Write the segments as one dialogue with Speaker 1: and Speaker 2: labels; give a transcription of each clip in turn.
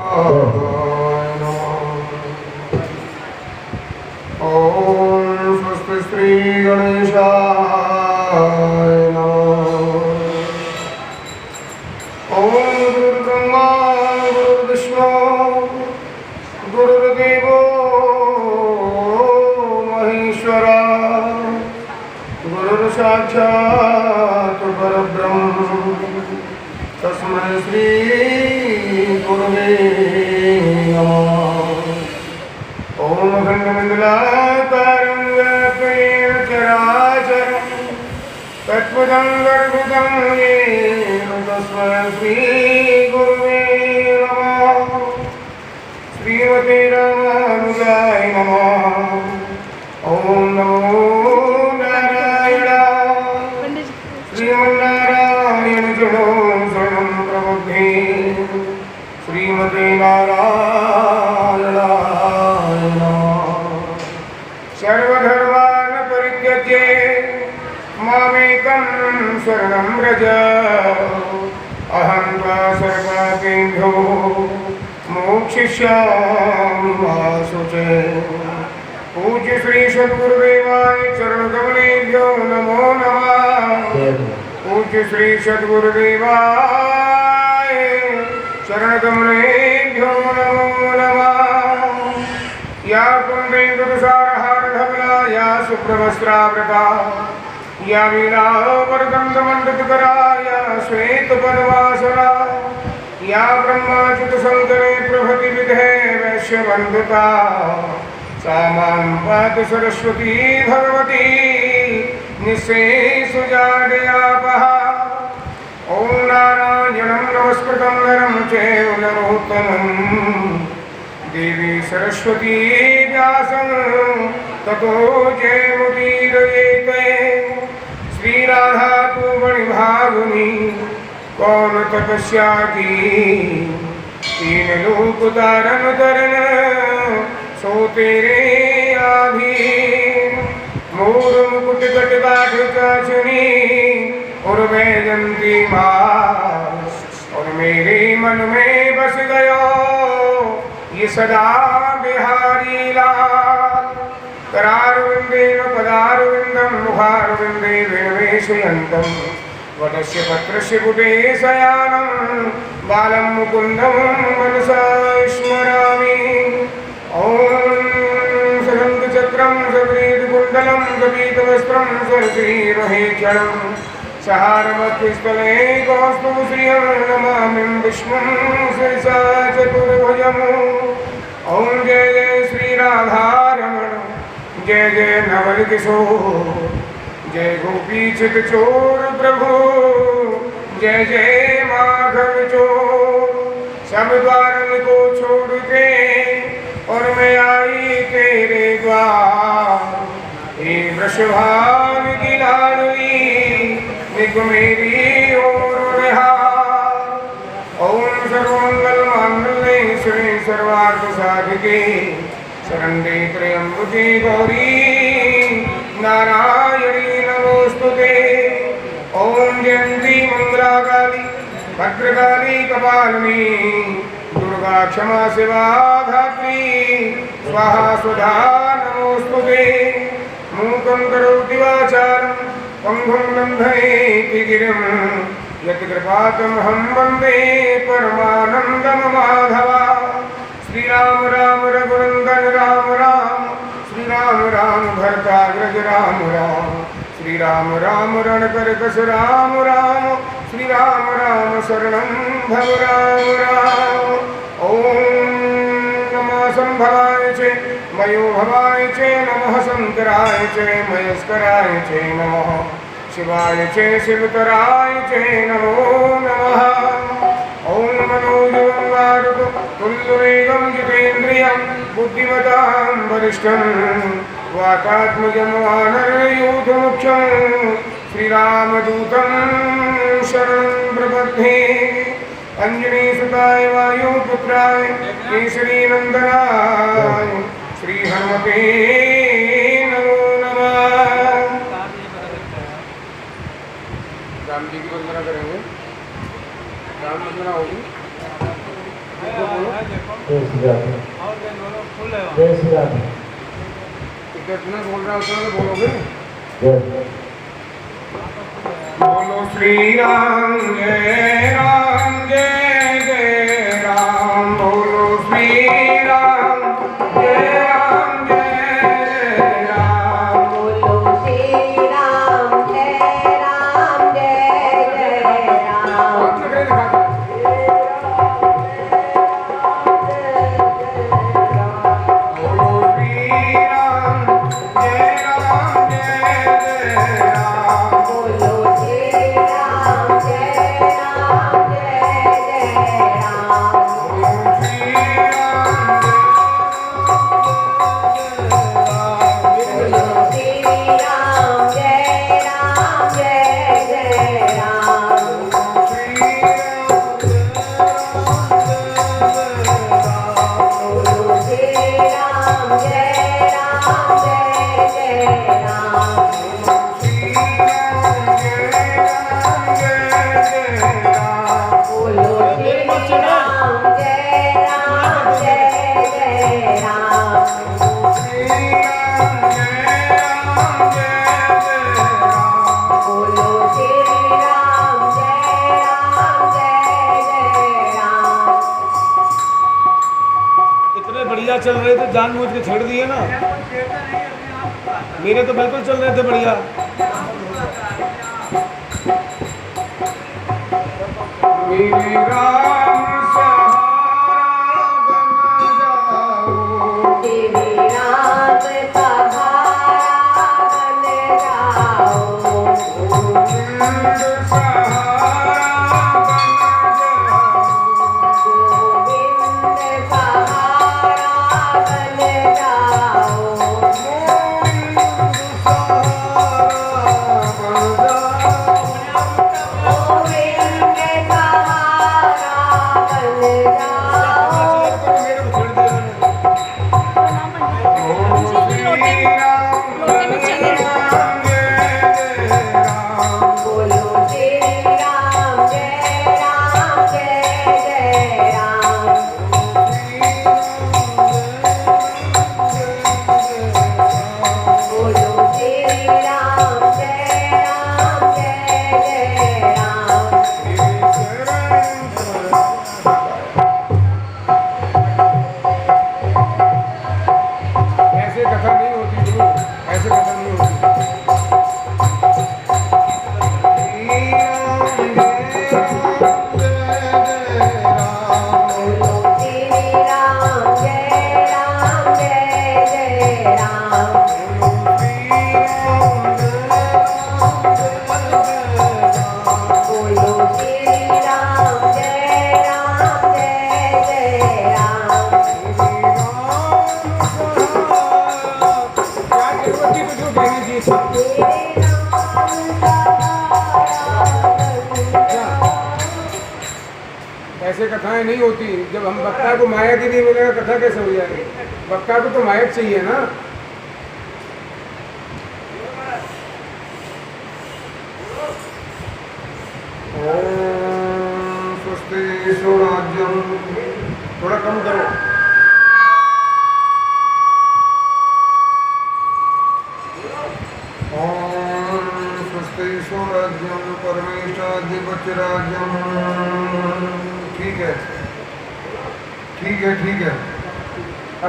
Speaker 1: ओम स्वस्ति श्री गणेशाय नमः। ओम गुरुर्ब्रह्मा गुरुर्विष्णु गुरुर्देवो महेश्वरा गुरुर्साक्षात् परब्रह्म तस्मै श्री गुरुवे नमः। ओम खंडमंडलाकारं व्याप्तेन चराचरं तत्पदं गर्भितं येन तस्मै श्री गुरुवे नमः। श्रीमते रामानुजाय नमः। ओम नमो नारायणाय श्रीमन्नारायण जनो शरणं प्रपद्ये श्रीमते नारायणाय नमः। सर्वधर्मान् परित्यज्य मामेकं शरणं व्रज अहं त्वा सर्वपापेभ्यो मोक्षयिष्यामि मा शुचे। पूज्य श्री सद्गुरुदेवाय चरणकमलेभ्यो नमो नमः। पूज्य श्री सद्गुरुदेवाय चरणकमलेभ्यो नमो नमः। या कुन्देन्दुसारहारधवला या शुभ्रवस्त्रावृता या वीणावरदण्डमण्डितकरा या श्वेतपद्मासना या ब्रह्माच्युतशङ्करे प्रभृति विधे वैश्यवन्दिता सा मां पातु सरस्वती भगवती निःशेषुजाड्यापः। ॐ नारायणं नमस्कृतं नरं चैव नरोत्तमं देवी सरस्वती व्यासं ततो जयमुदीरयेत्। श्रीराधा तु मणिभागिनी कौन तपस्या की तीन लोक तारन तरन सो तेरे आधीन। मोर मुकुट कट काठ चाचनी और वैजंती मास और मेरे मन में बस गयो ये सदा बिहारी लाल। करारविंदेन पदारविंदं मुखारविंदे विनिवेशयन्तं वटस्य पत्रस्य पुटे शयानं बालं मुकुन्दं मनसा स्मरामि। ॐ सदन्तचक्रं सफेदकुण्डलं सपीतवस्त्रं सरसीरुहेक्षणं सहारवक्षस्थले कौस्तुभश्रियं नमामि विष्णुं शिरसा चतुर्भुजम्। ॐ जय जय श्री राधारमण जय जय नवल किशोर जय गोपी चित चोर प्रभु जय जय माधव चोर। सब द्वारन को छोड़ के और मैं आई तेरे द्वार। हे वृषभान की लाडली निग मेरी ओर निहार। ओम सर्वमंगल मांगल्ये शिवे सर्वार्थ साधिके शरण्ये त्र्यंबके गौरी नारायणी नमोस्तुते। ओम जयंती मंगला काली भद्रकाली कपालिनी दुर्गा क्षमा शिवा धात्री स्वाहा सुधा नमोस्तुते। मूकं करोति वाचालं पंगुं लंघयति गिरिं यत्कृपातमहं वन्दे परमानन्दं माधवा। श्री राम राम रघुनंदन राम राम श्री राम राम भरताग्रज राम राम श्री राम राम रणकरकस राम राम श्री राम राम शरणं भव राम राम। ओम नमः संभवाय च मयो भवाय च नमः शंकराय च महेश्वराय च नमः शिवाय च शिवतराय च नमो नमः। ओम मनोजवं मारुतं तुल्यवेगं जितेन्द्रियं बुद्धिमतां वरिष्ठं वातात्मजं वानरयूथमुख्यं श्रीरामदूतं शरणं प्रपद्ये। अंजनीसुताय वायुपुत्राय केसरीनन्दनाय श्रीहनुमते नमो नमः। राम जी की वंदना करेंगे। राम वंदना होगी।
Speaker 2: जय श्री राम। जय श्री राम।
Speaker 1: कितना बोल रहा उतना तो बोलोगे।
Speaker 2: जय
Speaker 1: बोलो श्री राम जय जय राम। बोलो श्री राम जय राम।
Speaker 3: बोलो श्री राम जय राम जय राम।
Speaker 4: चल रहे थे जानबूझ के छेड़ दिए ना। मेरे तो बिल्कुल चल रहे थे बढ़िया।
Speaker 1: मेरे राम सहारा बन जाओ।
Speaker 3: तेरी राम सहारा बन जाओ।
Speaker 1: गोविंद सहारा बन जाओ।
Speaker 3: गोविंद सहारा बन जाओ।
Speaker 1: ऐसे कथाएं नहीं होती। जब हम वक्ता को मायक ही नहीं मिलेगा कथा कैसे हो जाएगी। वक्ता को तो मायक चाहिए ना। ओम स्वस्ति स्वराज्यम। थोड़ा कम करो। ओम स्वस्ति स्वराज्यम परमेशाधिपतिराज्यम। ठीक है ठीक है ठीक है।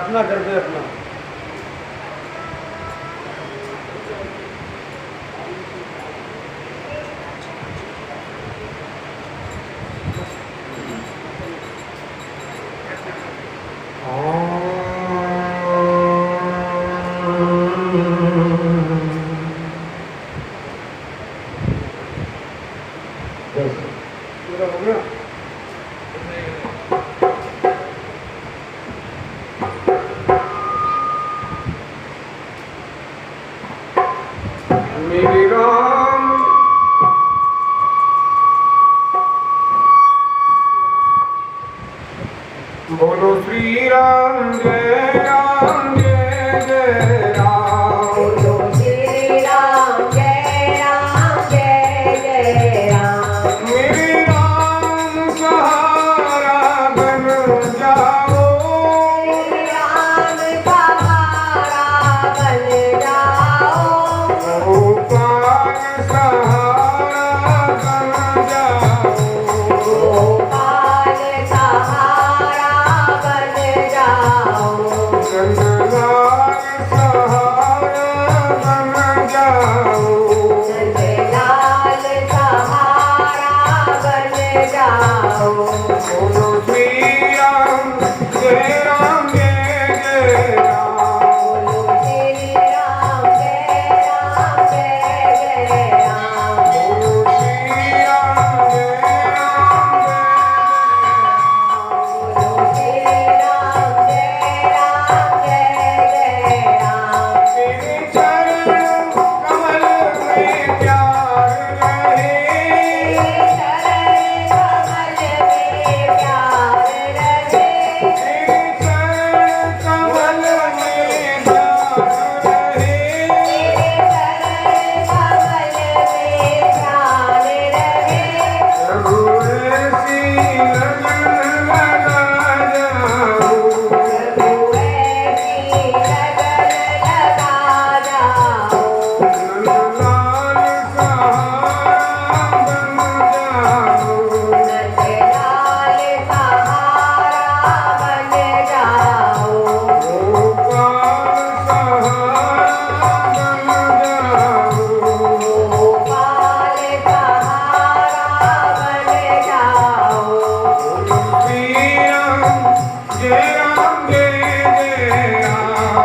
Speaker 4: अपना कर दे अपना।
Speaker 1: पूरा हो गया। मेरे राम बोलो श्री राम जय राम जय राम।
Speaker 3: बोलो श्री राम जय राम जय राम।
Speaker 1: मेरे राम सहारा बन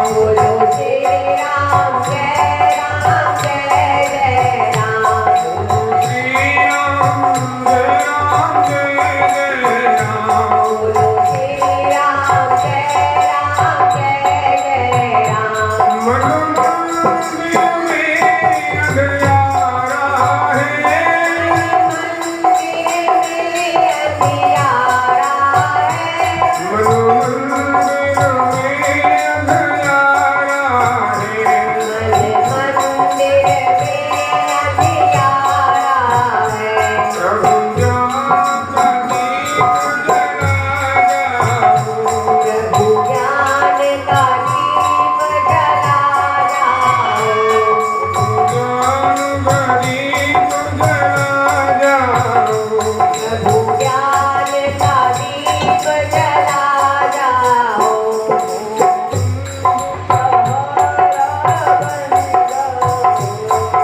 Speaker 3: बोलो श्री राम जय राम जय जय राम बोलो श्री राम जय राम जय जय राम मंदिर में अंधियारा है मंदिर में अंधियारा है प्रभु ज्ञान का दीप जला प्रभु ज्ञान का दीप जला जाओ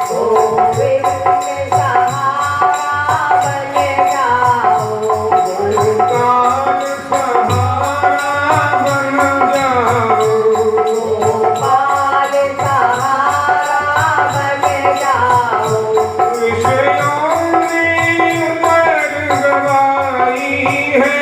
Speaker 3: गोविंद सहारा बन जाओ गोपाल सहारा बन जाओ उमर गवाई है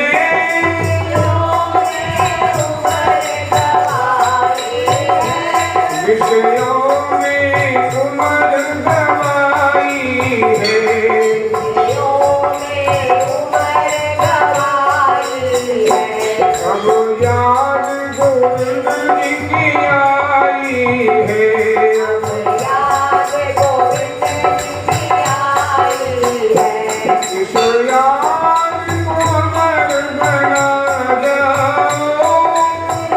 Speaker 1: याद गोविंद जी की आई है
Speaker 3: याद गोविंद की आई है
Speaker 1: याद को अमर बना जाओ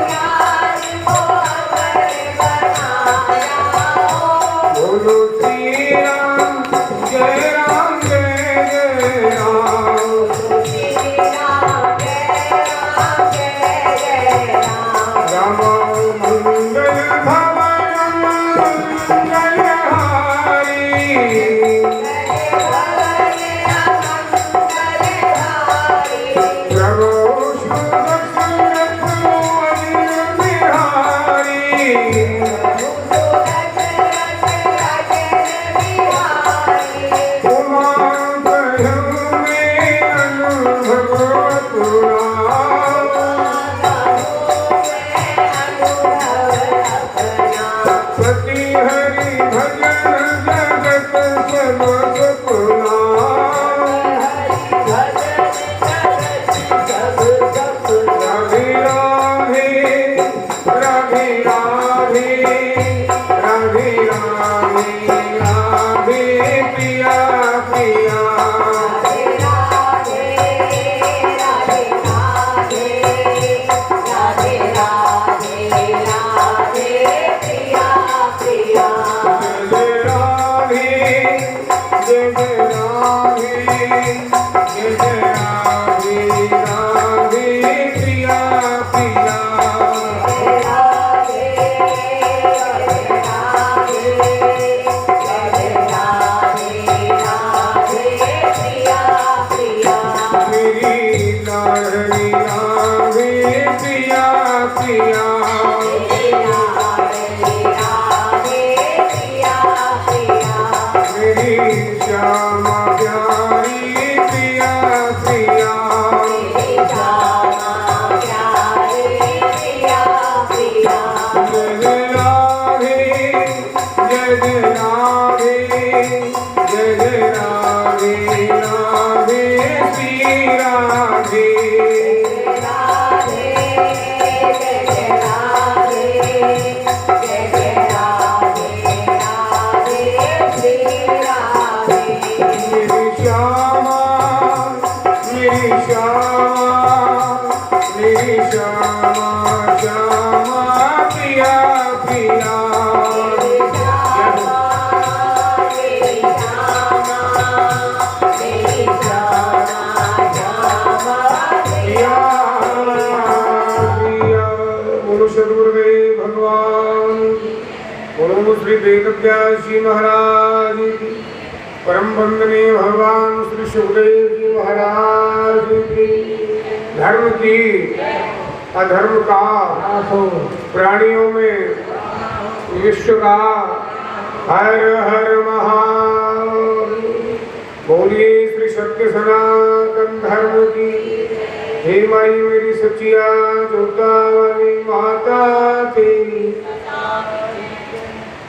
Speaker 3: याद को अमर बनाया
Speaker 1: बोलो श्री राम जय राम जय जय राम
Speaker 3: श्री राम जय राम जय जय राम
Speaker 1: राम मंगल भवन मंगलहारी प्रभु सुदर्शन बिहारी उमा कहूँ में अनुभव पुरा सती हरि भजन जगत सब सपना राधे राधे राधे राधे राधे राधे राधे प्रिया प्रिया जय राधे जय जय राधे जय जय राधे राधे प्रिया प्रिया मेरी लाडली राधे प्रिया प्रिया मेरी श्यामा प्यारी प्रिया प्रिया जय जय राधे जय जय राधे जय जय राधे राधे श्री राधे मेरी श्यामा मेरी श्यामा मेरी श्यामा श्यामा प्रिया प्रिया प्रिया प्रिया बोलो सद्गुरुदेव भगवान बोलो श्री वेदव्यास जी महाराज की परम वंदनीय भगवान श्री सुखदेव जी महाराज की धर्म की अधर्म का
Speaker 2: नाश हो,
Speaker 1: प्राणियों में विश्व का हर हर महादेव। बोलिए श्री सत्य सनातन धर्म की। हे माई मेरी सचिया जोता वाली माता तेरी।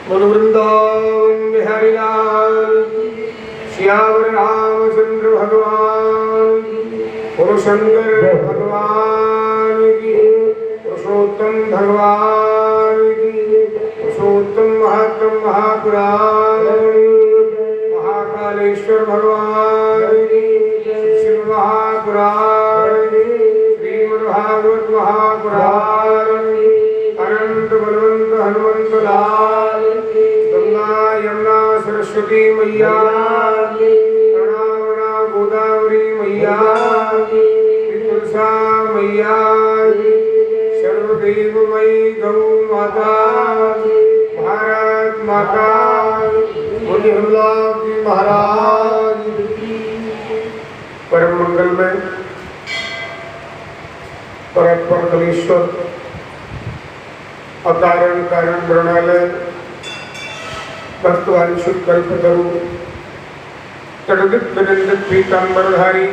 Speaker 1: बोल वृंदावन बिहारी लाल श्यावर रामचंद्र भगवान और शंकर भगवान की, पुरुषोत्तम भगवान की, पुरुषोत्तम महात्म महापुराण महाकालेश्वर भगवान की, शिव महापुराण श्रीमद्भागवत महापुराण अनंत बलवंत हनुमंत लाल गंगा यमुना सरस्वती मैया कर्णावना गोदावरी मैया तुलसा मैया सर्वदेवमयी गौ माता भारत माता बोले हनुमान जी महाराज। परम मंगल में परम कलेश्वर अकारण कारण वर्णालय भक्तवांशु कल्पतरु तड़दित विनंदित पीतांबरधारी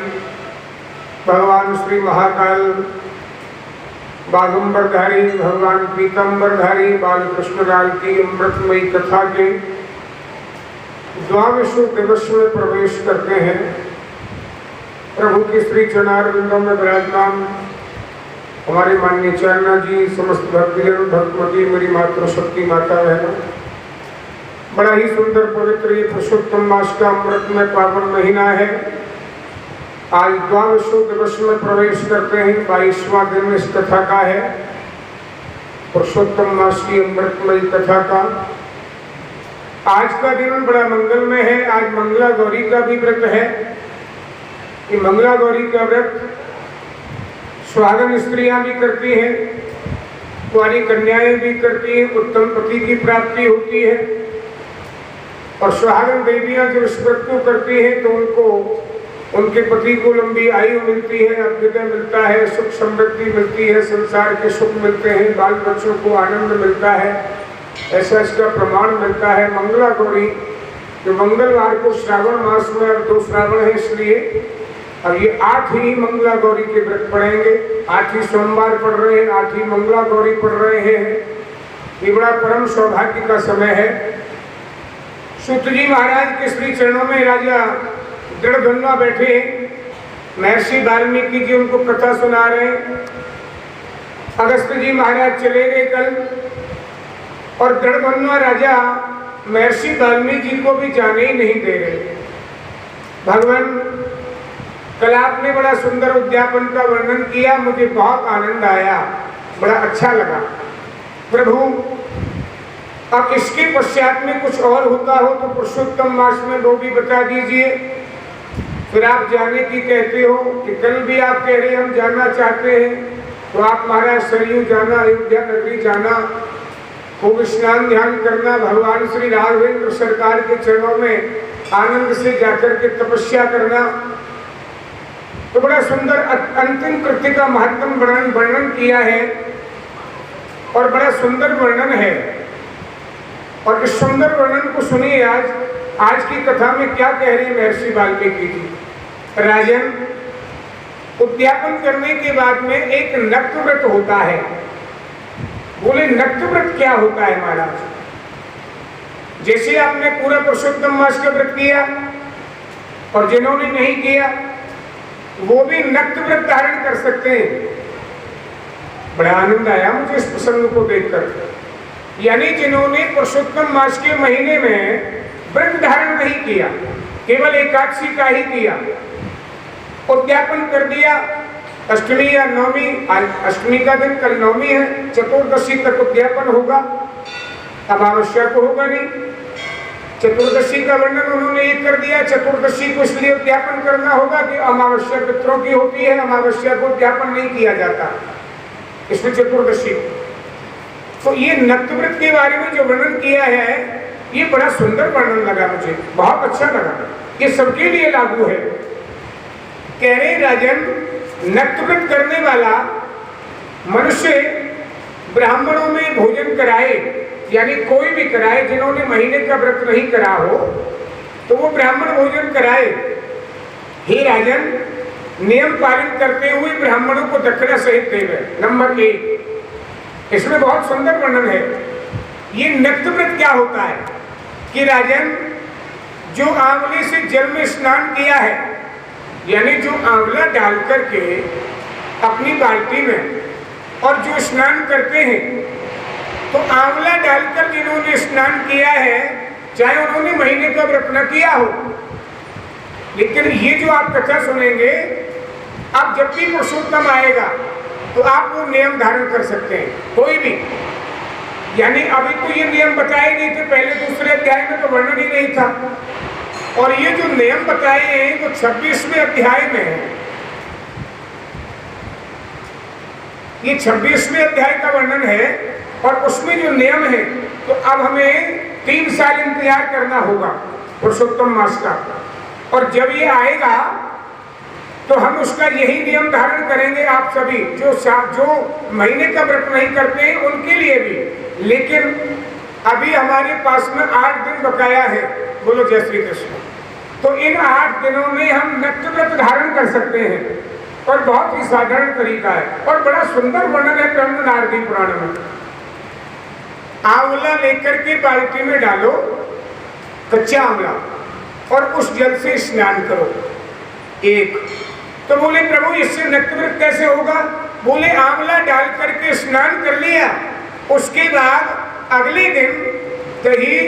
Speaker 1: भगवान श्री महाकाल बागंबरधारी भगवान पीतांबरधारी बालकृष्ण लाल की अमृतमयी कथा के द्वाविशु दिवस में प्रवेश करते हैं। प्रभु की श्री चरणारविंदों में विराजमान हमारे माननीय चारणा जी, समस्त भक्तजन, भक्तमती, मेरी मातृशक्ति माता बहनों, बड़ा ही सुंदर पवित्र ये पुरुषोत्तम मास का अमृतमय पावन महीना है। आज द्वाविशु दिवस में प्रवेश करते हैं। 22वां दिन इस कथा का है, पुरुषोत्तम मास की अमृतमयी कथा का। आज का दिन बड़ा मंगलमय है। आज मंगला गौरी का भी व्रत है। ये मंगला गौरी का व्रत सुहागन स्त्रियां भी करती हैं, कुंवारी कन्याएं भी करती हैं। उत्तम पति की प्राप्ति होती है और सुहागन देवियां जब इस व्रत को करती हैं तो उनको उनके पति को लंबी आयु मिलती है, अभ्युदय मिलता है, सुख समृद्धि मिलती है, संसार के सुख मिलते हैं, बाल बच्चों को आनंद मिलता है। ऐसा इसका प्रमाण मिलता है। मंगला गौरी जो मंगलवार को श्रावण मास में, अब 2 श्रावण है इसलिए अब ये 8 ही मंगला गौरी के व्रत पढ़ेंगे। 8 ही सोमवार पढ़ रहे हैं, 8 ही मंगला गौरी पढ़ रहे हैं। ये बड़ा परम सौभाग्य का समय है। सूत जी महाराज के श्री चरणों में राजा दृढ़धनुआ बैठे, महर्षि वाल्मीकि जी उनको कथा सुना रहे हैं। अगस्त जी महाराज चले गए कल और दृढ़धनुआ राजा महर्षि वाल्मीकि जी को भी जाने ही नहीं दे रहे। भगवान कल आपने बड़ा सुंदर उद्यापन का वर्णन किया, मुझे बहुत आनंद आया, बड़ा अच्छा लगा। प्रभु अब इसके पश्चात में कुछ और होता हो तो पुरुषोत्तम मास में वो भी बता दीजिए। फिर आप जाने की कहते हो कि कल भी आप कह रहे हम जानना चाहते हैं, तो आप महाराज सरयू जाना, अयोध्या नगरी जाना, खूब स्नान ध्यान करना, भगवान श्री राघवेंद्र सरकार के चरणों में आनंद से जाकर के तपस्या करना। तो बड़ा सुंदर अंतिम कृत्य का महत्तम वर्णन किया है और बड़ा सुंदर वर्णन है। और इस सुंदर वर्णन को सुनिए। आज की कथा में क्या कह रहे हैं महर्षि वाल्मीकि जी। राजन, उद्यापन करने के बाद में एक नक्त व्रत होता है। बोले नक्त व्रत क्या होता है महाराज? जैसे आपने पूरा पुरुषोत्तम मास का व्रत किया और जिन्होंने नहीं किया वो भी नक्त व्रत धारण कर सकते हैं। बड़ा आनंद आया मुझे इस प्रसंग को देखकर। यानी जिन्होंने पुरुषोत्तम मास के महीने में व्रत धारण नहीं किया, केवल एकादशी का ही किया, उद्यापन कर दिया, अष्टमी या नवमी, अष्टमी का दिन कल नवमी है, चतुर्दशी तक उद्यापन होगा, अमावस्या को होगा नहीं। चतुर्दशी का वर्णन उन्होंने एक कर दिया। चतुर्दशी को इसलिए उद्यापन करना होगा कि अमावस्या पितरों की होती है, अमावस्या को उद्यापन नहीं किया जाता, इसमें चतुर्दशी। तो ये नक्त व्रत के बारे में जो वर्णन किया है ये बड़ा सुंदर वर्णन लगा मुझे, बहुत अच्छा लगा। ये सबके लिए लागू है। कह रहे राजन, नक्त व्रत करने वाला मनुष्य ब्राह्मणों में भोजन कराए, यानी कोई भी कराए, जिन्होंने महीने का व्रत नहीं करा हो तो वो ब्राह्मण भोजन कराए। हे राजन, नियम पालन करते हुए ब्राह्मणों को दक्षिणा सहित देवे। नंबर 1, इसमें बहुत सुंदर वर्णन है। ये नक्त व्रत क्या होता है कि राजन, जो आंवले से जल में स्नान किया है, यानी जो आंवला डाल करके अपनी बाल्टी में और जो स्नान करते हैं, तो आंवला डालकर जिन्होंने स्नान किया है, चाहे उन्होंने महीने का व्रत न किया हो, लेकिन ये जो आप कथा सुनेंगे, आप जब भी पुरुषोत्तम आएगा तो आप वो नियम धारण कर सकते हैं, कोई भी। यानी अभी तो ये नियम बताए नहीं थे, पहले दूसरे अध्याय में तो वर्णन ही नहीं था, और ये जो नियम बताए हैं वो 26वें अध्याय में है। ये 26वें अध्याय का वर्णन है और उसमें जो नियम है, तो अब हमें 3 साल इंतजार करना होगा पुरुषोत्तम मास का, और जब ये आएगा तो हम उसका यही नियम धारण करेंगे। आप सभी जो महीने का व्रत नहीं करते हैं उनके लिए भी, लेकिन अभी हमारे पास में 8 दिन बकाया है। बोलो जय श्री कृष्ण। तो इन 8 दिनों में हम नक्त व्रत धारण कर सकते हैं, और बहुत ही साधारण तरीका है, और बड़ा सुंदर वर्णन है ब्रह्म नारदी पुराण में। आंवला लेकर के बाल्टी में डालो, कच्चा आंवला, और उस जल से स्नान करो। 1, तो बोले प्रभु इससे नक्त व्रत कैसे होगा? बोले आंवला डाल करके स्नान कर लिया, उसके बाद अगले दिन दही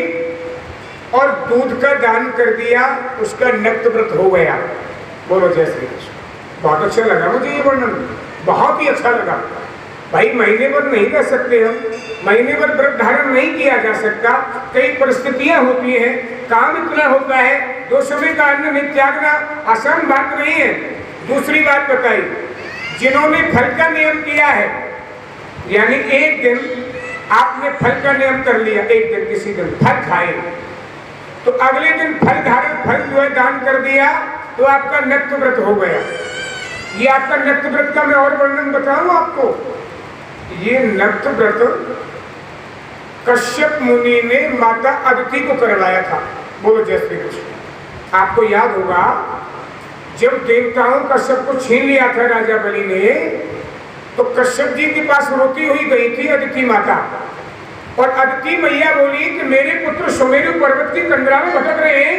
Speaker 1: और दूध का दान कर दिया, उसका नक्त व्रत हो गया। बोलो जय श्री कृष्ण। बहुत अच्छा लगा मुझे ये वर्णन, बहुत ही अच्छा लगा। भाई महीने भर नहीं कर सकते हम, महीने भर व्रत धारण नहीं किया जा सकता, कई परिस्थितियां होती हैं, काम इतना होता है, 2 समय का अन्न नहीं त्यागना आसान बात नहीं है। दूसरी बात बताई, जिन्होंने फल का नियम किया है, यानी एक दिन आपने फल का नियम कर लिया, एक दिन किसी दिन फल खाए, तो अगले दिन फल धारण, फल जो है दान कर दिया, तो आपका नक्त व्रत हो गया। ये आपका नक्त व्रत का मैं और वर्णन बताऊं आपको। ये नक्त व्रत कश्यप मुनि ने माता अदिति को करवाया था। बोलो जय श्री कृष्ण। आपको याद होगा जब देवताओं का सब कुछ छीन लिया था राजा बलि ने, तो कश्यप जी के पास रोती हुई गई थी अदिति माता, और अदिति मैया बोली कि मेरे पुत्र सुमेरु पर्वत की कंदरा में भटक रहे हैं,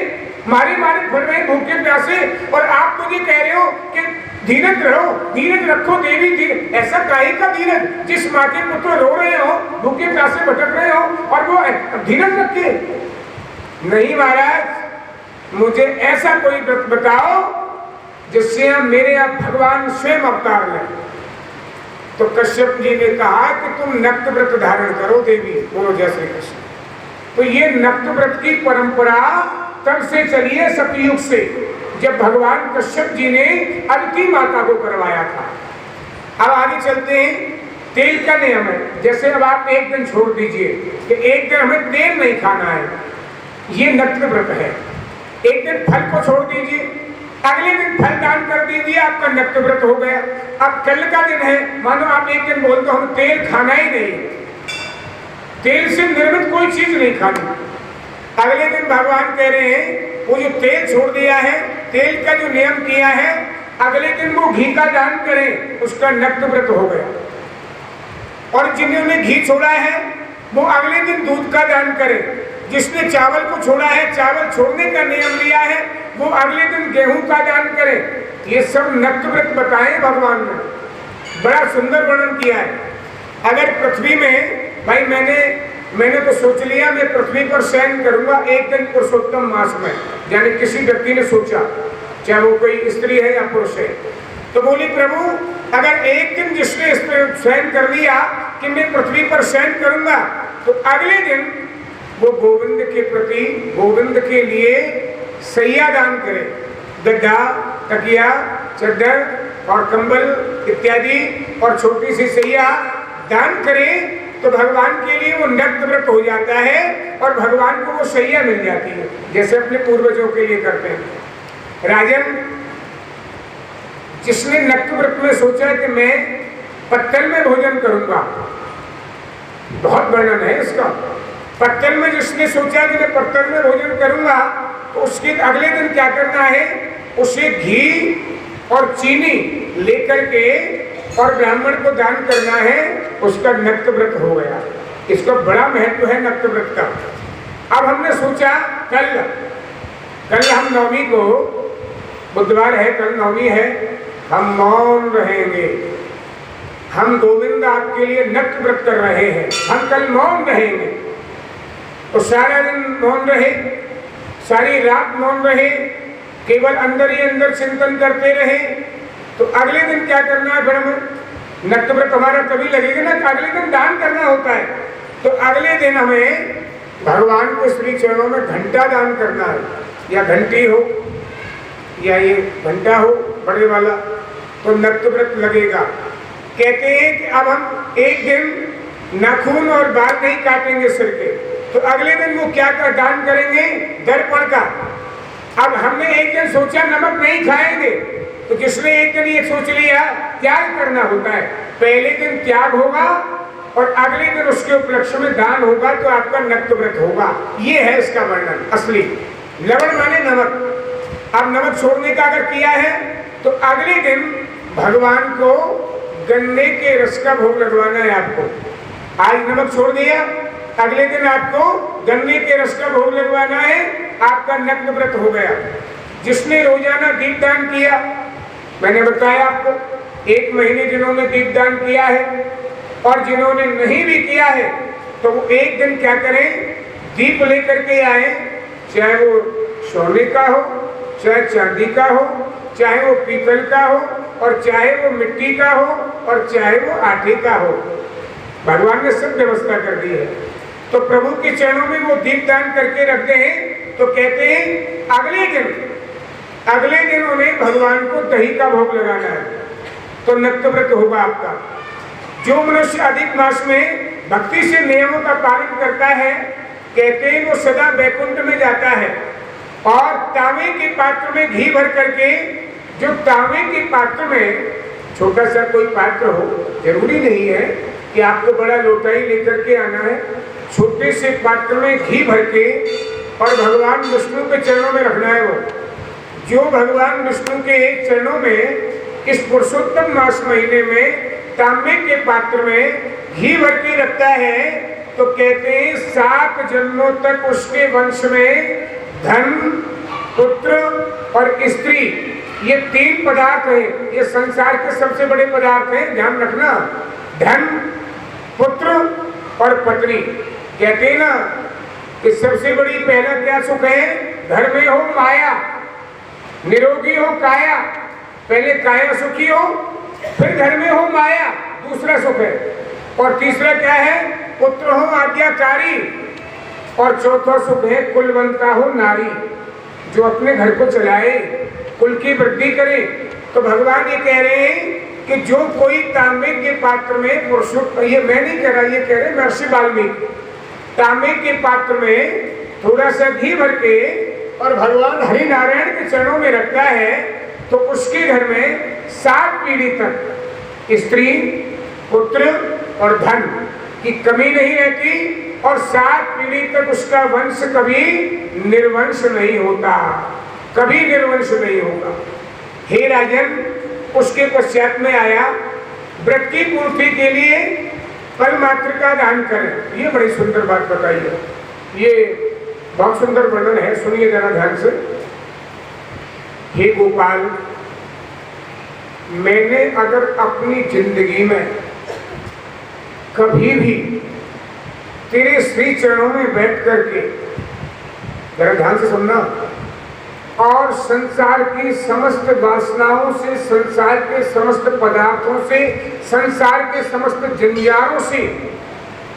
Speaker 1: मारे मारे फिर रहे भूखे प्यासे, और आप मुझे कह रहे हो कि धीरज रहो, धीरज रखो देवी, धीरज। ऐसा काहे का धीरज? जिस माँ के पुत्र रो रहे हो, भूखे प्यासे भटक रहे हो, और वो धीरज रखे? नहीं महाराज, मुझे ऐसा कोई व्रत बताओ जिससे मेरे आप भगवान स्वयं अवतार लें। तो कश्यप जी ने कहा कि तुम नक्त व्रत धारण करो देवी। बोलो जय श्री कृष्ण। तो ये नक्त व्रत की परंपरा तब से चली है, सतयुग से, जब भगवान कश्यप जी ने अदिति माता को करवाया था। अब आगे चलते हैं। तेल का नियम है, जैसे अब आप एक दिन छोड़ दीजिए कि एक दिन हमें तेल नहीं खाना है, ये नक्त व्रत है। एक दिन फल को छोड़ दीजिए, अगले दिन फल दान कर दीजिए, आपका नक्त व्रत हो गया। अब कल का दिन है, मानो आप एक दिन बोलते हो हम तेल खाना ही नहीं, तेल से निर्मित कोई चीज नहीं खानी। अगले दिन भगवान कह रहे हैं वो जो तेल छोड़ दिया है, तेल का जो नियम किया है, अगले दिन वो घी का दान करें, उसका नक्त व्रत हो गया। और जिन्होंने घी छोड़ा है वो अगले दिन दूध का दान करें। जिसने चावल को छोड़ा है, चावल छोड़ने का नियम लिया है, वो अगले दिन गेहूं का दान करें। ये सब नक्त व्रत बताए भगवान ने, बड़ा सुंदर वर्णन किया है। अगर पृथ्वी में, भाई मैंने तो सोच लिया मैं पृथ्वी पर शयन करूंगा एक दिन पुरुषोत्तम मास में, यानी किसी व्यक्ति ने सोचा, चाहे वो कोई स्त्री है या पुरुष है, तो बोली प्रभु अगर एक दिन जिसने शयन कर लिया कि मैं पृथ्वी पर शयन करूंगा, तो अगले दिन वो गोविंद के प्रति, गोविंद के लिए सैया दान करे, गड्ढा, तकिया, चद्दर और कंबल इत्यादि, और छोटी सी सैया दान करे, तो भगवान के लिए वो नक्त व्रत हो जाता है और भगवान को वो सैया मिल जाती है, जैसे अपने पूर्वजों के लिए करते हैं। राजन, जिसने नक्त व्रत में सोचा कि मैं पत्तल में भोजन करूंगा। बहुत वर्णन है इसका। पत्तल में जिसने सोचा कि मैं पत्तल में भोजन करूंगा, तो उसके अगले दिन क्या करना है, उसे घी और चीनी लेकर के और ब्राह्मण को दान करना है, उसका नक्त व्रत हो गया। इसका बड़ा महत्व है नक्त व्रत का। अब हमने सोचा कल हम नवमी को, बुधवार है, कल नवमी है, हम मौन रहेंगे। हम गोविंद आपके लिए नक्त व्रत कर रहे हैं, हम कल मौन रहेंगे। तो सारा दिन मौन रहे, सारी रात मौन रहे, केवल अंदर ही अंदर चिंतन करते रहे। तो अगले दिन क्या करना है, ब्रह्म नक्त व्रत हमारा तभी लगेगा ना, अगले दिन दान करना होता है। तो अगले दिन हमें भगवान के श्री चरणों में घंटा दान करना है, या घंटी हो या ये घंटा हो बड़े वाला, तो नक्त व्रत लगेगा। कहते हैं कि अब हम एक दिन नाखून और बाल नहीं काटेंगे सिर के, तो अगले दिन वो क्या कर दान करेंगे, दर्पण का। अब हमने एक दिन सोचा नमक नहीं खाएंगे, तो जिसने एक दिन ये सोच लिया त्याग करना होता है, पहले दिन त्याग होगा और अगले दिन उसके उपलक्ष्य में दान होगा, तो आपका नक्त व्रत होगा। ये है इसका वर्णन असली। लवण माने नमक। अब नमक छोड़ने का अगर किया है, तो अगले दिन भगवान को गन्ने के रस का भोग लगवाना है आपको। आज नमक छोड़ दिया, अगले दिन आपको गन्ने के रस का भोग लगवाना है, आपका नग्न व्रत हो गया। जिसने रोजाना दीपदान किया, मैंने बताया आपको, 1 महीने जिन्होंने दीपदान किया है और जिन्होंने नहीं भी किया है, तो वो एक दिन क्या करें, दीप लेकर के आए, चाहे वो सोने का हो, चाहे चांदी का हो, चाहे वो पीतल का हो, और चाहे वो मिट्टी का हो, और चाहे वो आटे का हो। भगवान ने सब व्यवस्था कर दी है। तो प्रभु के चरणों में वो दीपदान करके रखते हैं। तो कहते हैं अगले दिन उन्हें भगवान को दही का भोग लगाना है, तो नक्त व्रत होगा आपका। जो मनुष्य अधिक मास में भक्ति से नियमों का पालन करता है, कहते हैं वो सदा वैकुंठ में जाता है। और तांबे के पात्र में घी भर करके, जो तांबे के पात्र में छोटा सा कोई पात्र हो, जरूरी नहीं है कि आपको बड़ा लोटा ही लेकर के आना है, छोटे से पात्र में घी भर के और भगवान विष्णु के चरणों में रखना है। वो जो भगवान विष्णु के चरणों में इस पुरुषोत्तम मास महीने में तांबे के पात्र में घी भर के रखता है, तो कहते हैं 7 जन्मों तक उसके वंश में धन, पुत्र और स्त्री, ये 3 पदार्थ हैं। ये संसार के सबसे बड़े पदार्थ हैं, ध्यान रखना। धन, पुत्र और पत्नी। कहते हैं ना कि सबसे बड़ी पहला क्या सुख है, घर में हो माया, निरोगी हो काया। पहले काया सुखी हो, फिर घर में हो माया, दूसरा सुख है। और तीसरा क्या है, पुत्र हो आज्ञाकारी। और चौथा सुख है कुलवंता हो नारी, जो अपने घर को चलाए, कुल की वृद्धि करे। तो भगवान ये कह रहे हैं कि जो कोई तांबे के पात्र में पुरुषोत्तम, ये मैं नहीं कह रहा, ये कह रहे महर्षि वाल्मीकि, तांबे के पात्र में थोड़ा सा घी भर के और भगवान हरि नारायण के चरणों में रखता है, तो उसके घर में 7 पीढ़ी तक स्त्री, पुत्र और धन की कमी नहीं रहती, और 7 पीढ़ी तक उसका वंश कभी निर्वंश नहीं होता, कभी निर्वंश नहीं होगा। हे राजन, उसके पश्चात में आया, व्रत की पूर्ति के लिए फल मात्र का दान करें। ये बड़ी सुंदर बात बताई है, ये बहुत सुंदर वर्णन है, सुनिए जरा ध्यान से। हे गोपाल, मैंने अगर अपनी जिंदगी में कभी भी तेरे श्री चरणों में बैठ करके, जरा ध्यान से सुनना, और संसार की समस्त वासनाओं से, संसार के समस्त पदार्थों से, संसार के समस्त जंजारों से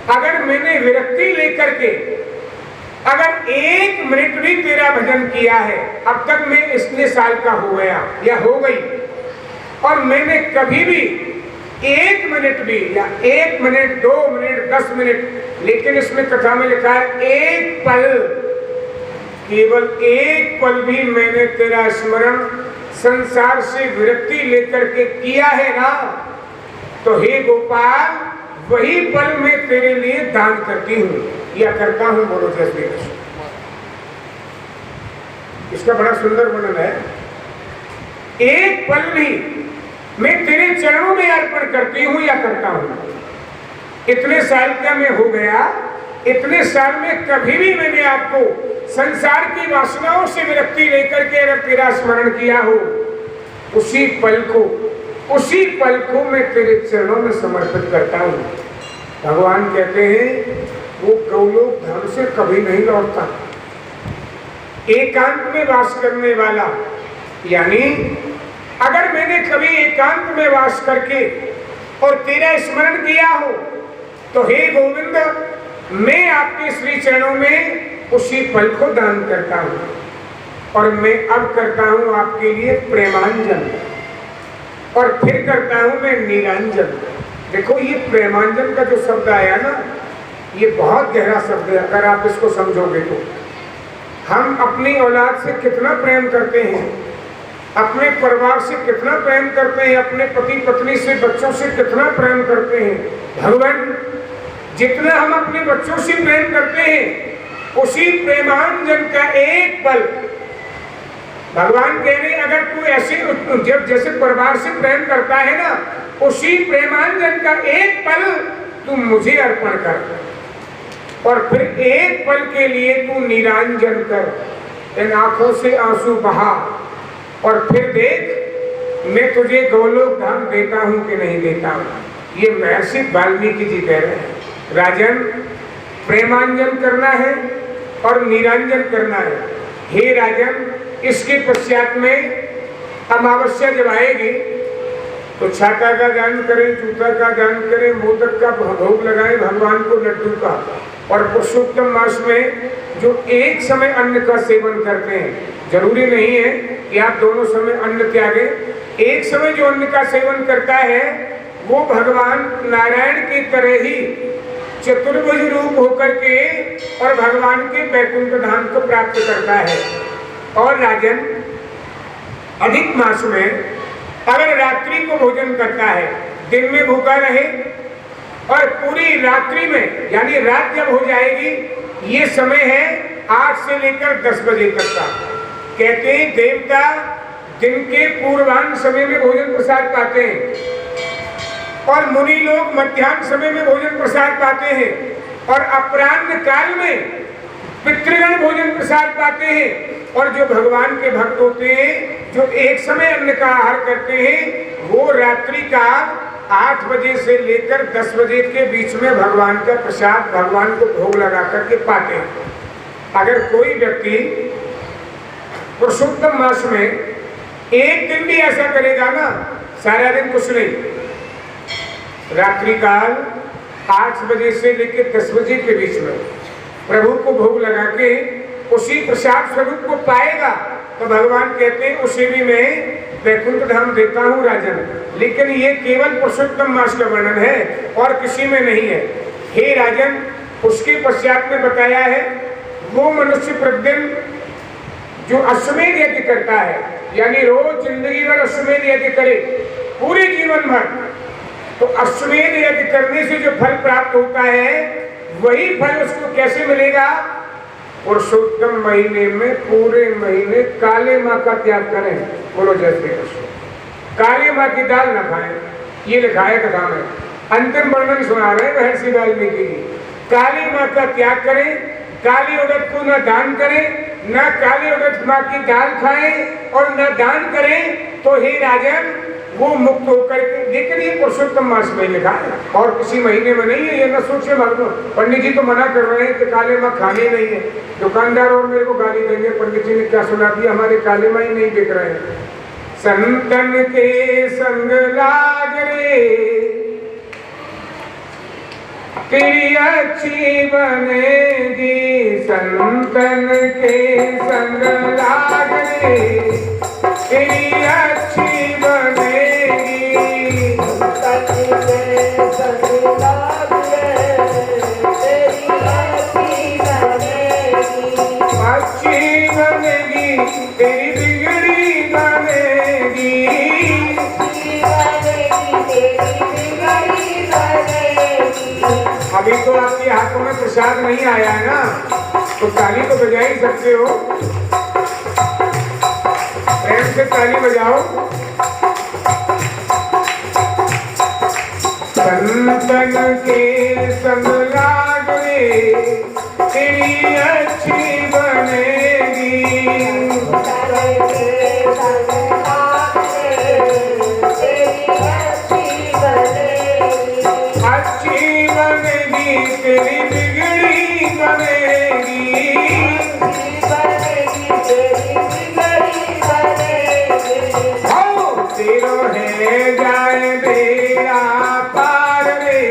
Speaker 1: अगर मैंने विरक्ति लेकर के अगर 1 मिनट भी तेरा भजन किया है, अब तक मैं इतने साल का हो गया या हो गई, और मैंने कभी भी 1 मिनट भी, या 1 मिनट, 2 मिनट, 10 मिनट, लेकिन इसमें कथा में लिखा है 1 पल, केवल 1 पल भी मैंने तेरा स्मरण संसार से विरक्ति लेकर के किया है ना, तो हे गोपाल, वही पल मैं तेरे लिए दान करती हूँ या करता हूँ। बोलो जय श्री कृष्ण। इसका बड़ा सुंदर वर्णन है। एक पल भी मैं तेरे चरणों में अर्पण करती हूँ या करता हूँ। इतने साल का मैं हो गया, इतने साल में कभी भी मैंने आपको संसार की वासनाओं से विरक्ति लेकर के अगर तेरा स्मरण किया हो, उसी पल को मैं तेरे चरणों में समर्पित करता हूँ। भगवान कहते हैं वो गौलोक धाम से कभी नहीं लौटता। एकांत में वास करने वाला, यानी अगर मैंने कभी एकांत में वास करके और तेरा स्मरण किया हो, तो हे गोविंद, मैं आपके श्री चरणों में उसी पल को दान करता हूँ। और मैं अब करता हूँ आपके लिए प्रेमांजन, और फिर करता हूँ मैं नीरांजन। देखो ये प्रेमांजन का जो शब्द आया ना, ये बहुत गहरा शब्द है। अगर आप इसको समझोगे तो हम अपनी औलाद से कितना प्रेम करते हैं, अपने परिवार से कितना प्रेम करते हैं, अपने पति पत्नी से, बच्चों से कितना प्रेम करते हैं। भगवान जितना हम अपने बच्चों से प्रेम करते हैं, उसी प्रेमांजन का एक पल भगवान कह रहे हैं, अगर तू ऐसे जब जैसे परिवार से प्रेम करता है ना, उसी प्रेमांजन का एक पल तू मुझे अर्पण कर, और फिर एक पल के लिए तू निरांजन कर, इन आंखों से आंसू बहा, और फिर देख मैं तुझे गोलोक धाम देता हूं कि नहीं देता हूं। ये महर्षि वाल्मीकि जी कह रहे हैं, राजन प्रेमांजन करना है और निरांजन करना है। हे राजन, इसके पश्चात में अमावस्या जब आएगी तो छाता का दान करें, जूता का दान करें, मोदक का भोग लगाएं भगवान को, लड्डू का। और पुरुषोत्तम मास में जो एक समय अन्न का सेवन करते हैं, जरूरी नहीं है कि आप दोनों समय अन्न त्यागें। एक समय जो अन्न का सेवन करता है वो भगवान नारायण की तरह ही चतुर्भुज रूप होकर के और भगवान के वैकुंठ धाम को प्राप्त करता है। और राजन, अधिक मास में अगर रात्रि को भोजन करता है, दिन में भूखा रहे और पूरी रात्रि में, यानी रात जब हो जाएगी, ये समय है 8 से लेकर 10 बजे तक का। कहते हैं देवता दिन के पूर्वांध समय में भोजन प्रसाद पाते हैं, और मुनि लोग मध्याह्न समय में भोजन प्रसाद पाते हैं, और अपराह्न काल में पितृगण भोजन प्रसाद पाते हैं। और जो भगवान के भक्त होते हैं, जो एक समय अन्न का आहार करते हैं, वो रात्रि का 8 बजे से लेकर 10 बजे के बीच में भगवान का प्रसाद, भगवान को भोग लगा करके पाते हैं। अगर कोई व्यक्ति पुरुषोत्तम मास में एक दिन भी ऐसा करेगा ना, सारा दिन कुछ नहीं, रात्रि काल 8 बजे से लेकर 10 बजे के बीच में प्रभु को भोग लगा के उसी प्रसाद स्वरूप को पाएगा, तो भगवान कहते हैं उसे भी मैं वैकुंठ धाम देता हूँ राजन। लेकिन ये केवल पुरुषोत्तम मास का वर्णन है और किसी में नहीं है। हे राजन, उसके पश्चात में बताया है वो मनुष्य प्रतिदिन जो अश्वमेध यज्ञ करता है, यानी रोज जिंदगी भर अश्वमेध यज्ञ करे पूरे जीवन भर, तो अश्वमेध यज्ञ करने से जो फल प्राप्त होता है, वही फल उसको कैसे मिलेगा? पुरुषोत्तम महीने में पूरे महीने काले माँ का त्याग करें। बोलो जय श्री कृष्ण। काले माँ की दाल न खाएं, ये लिखा है कथा में। अंतिम वर्णन सुना रहे हैं महर्षि वाल्मीकि जी। काली माँ का त्याग करें, काली उड़द को न दान करें, न काली उड़द माँ की दाल खाएं और न दान करें, तो हे राजन वो मुक्त होकर के। लेकिन ये पुरुषोत्तम मास में लिखा है और किसी महीने में नहीं है। ये न सोचे पंडित जी तो मना कर रहे हैं कि काले माँ खाने नहीं है। दुकानदार और मेरे को गाली देंगे, पंडित जी ने क्या सुना दिया, हमारे काले माँ ही नहीं बिक रहे हैं। संतन के संग लाग रे तेरी अच्छी बनेगी, संतन के संग लाग रे तेरी अच्छी बनेगी,
Speaker 3: संतन के संग लाग रे तेरी अच्छी बनेगी,
Speaker 1: अच्छी बनेगी तेरी बिगड़ी बनेगी,
Speaker 3: अच्छी बनेगी तेरी बिगड़ी
Speaker 1: अभी तो आपके हाथों में प्रसाद नहीं आया है ना, तो ताली तो बजा ही सकते हो, प्रेम से ताली बजाओ। संतन के संग लाग रे तेरी अच्छी बनेगी, अच्छी बनेगी तेरी बिगड़ी बनेगी, हो तेरो है जाए बेड़ा पार रे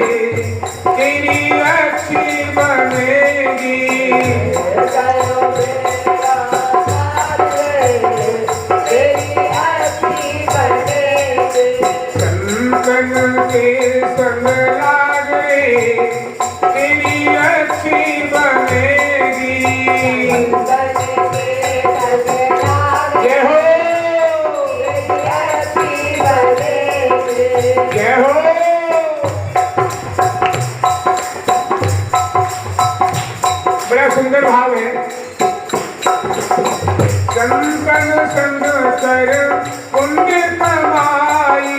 Speaker 1: तेरी अच्छी बनेगी, संतन के संग लाग रे तेरी अच्छी बनेगी। जय हो जय हो। बड़ा सुंदर भाव है। संतन संग कर पुण्य कमाई,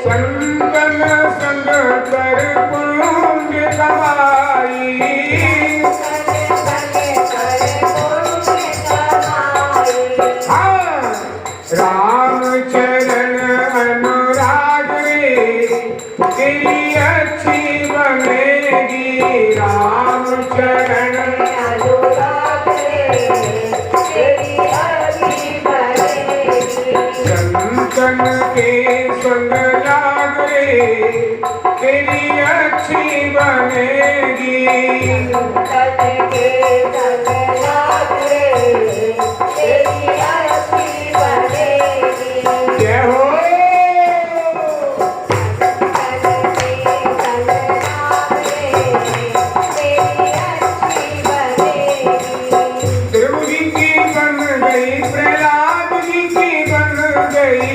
Speaker 1: संतन संग कर पुण्य कमाई, हाँ राम चरण अनुराग रे तेरी अच्छी बनेगी, राम चरण संतन के संग लाग रे तेरी अच्छी बनेगी, जय हो। ध्रुव जी की बन गई, प्रहलाद जी की बन गई,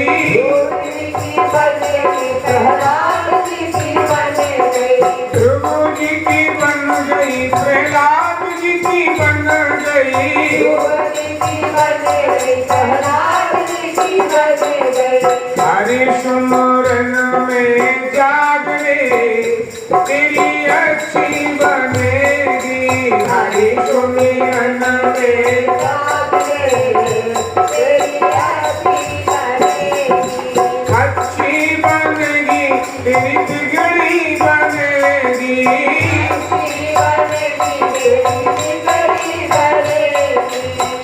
Speaker 1: ध्रुव जी की बन गई, प्रहलाद जी की बन गई, हरि सुमरन में जाग रे तेरी अच्छी बनेगी, हरि सुमरन में अच्छी बनेगी तेरी बिगड़ी बनेगी,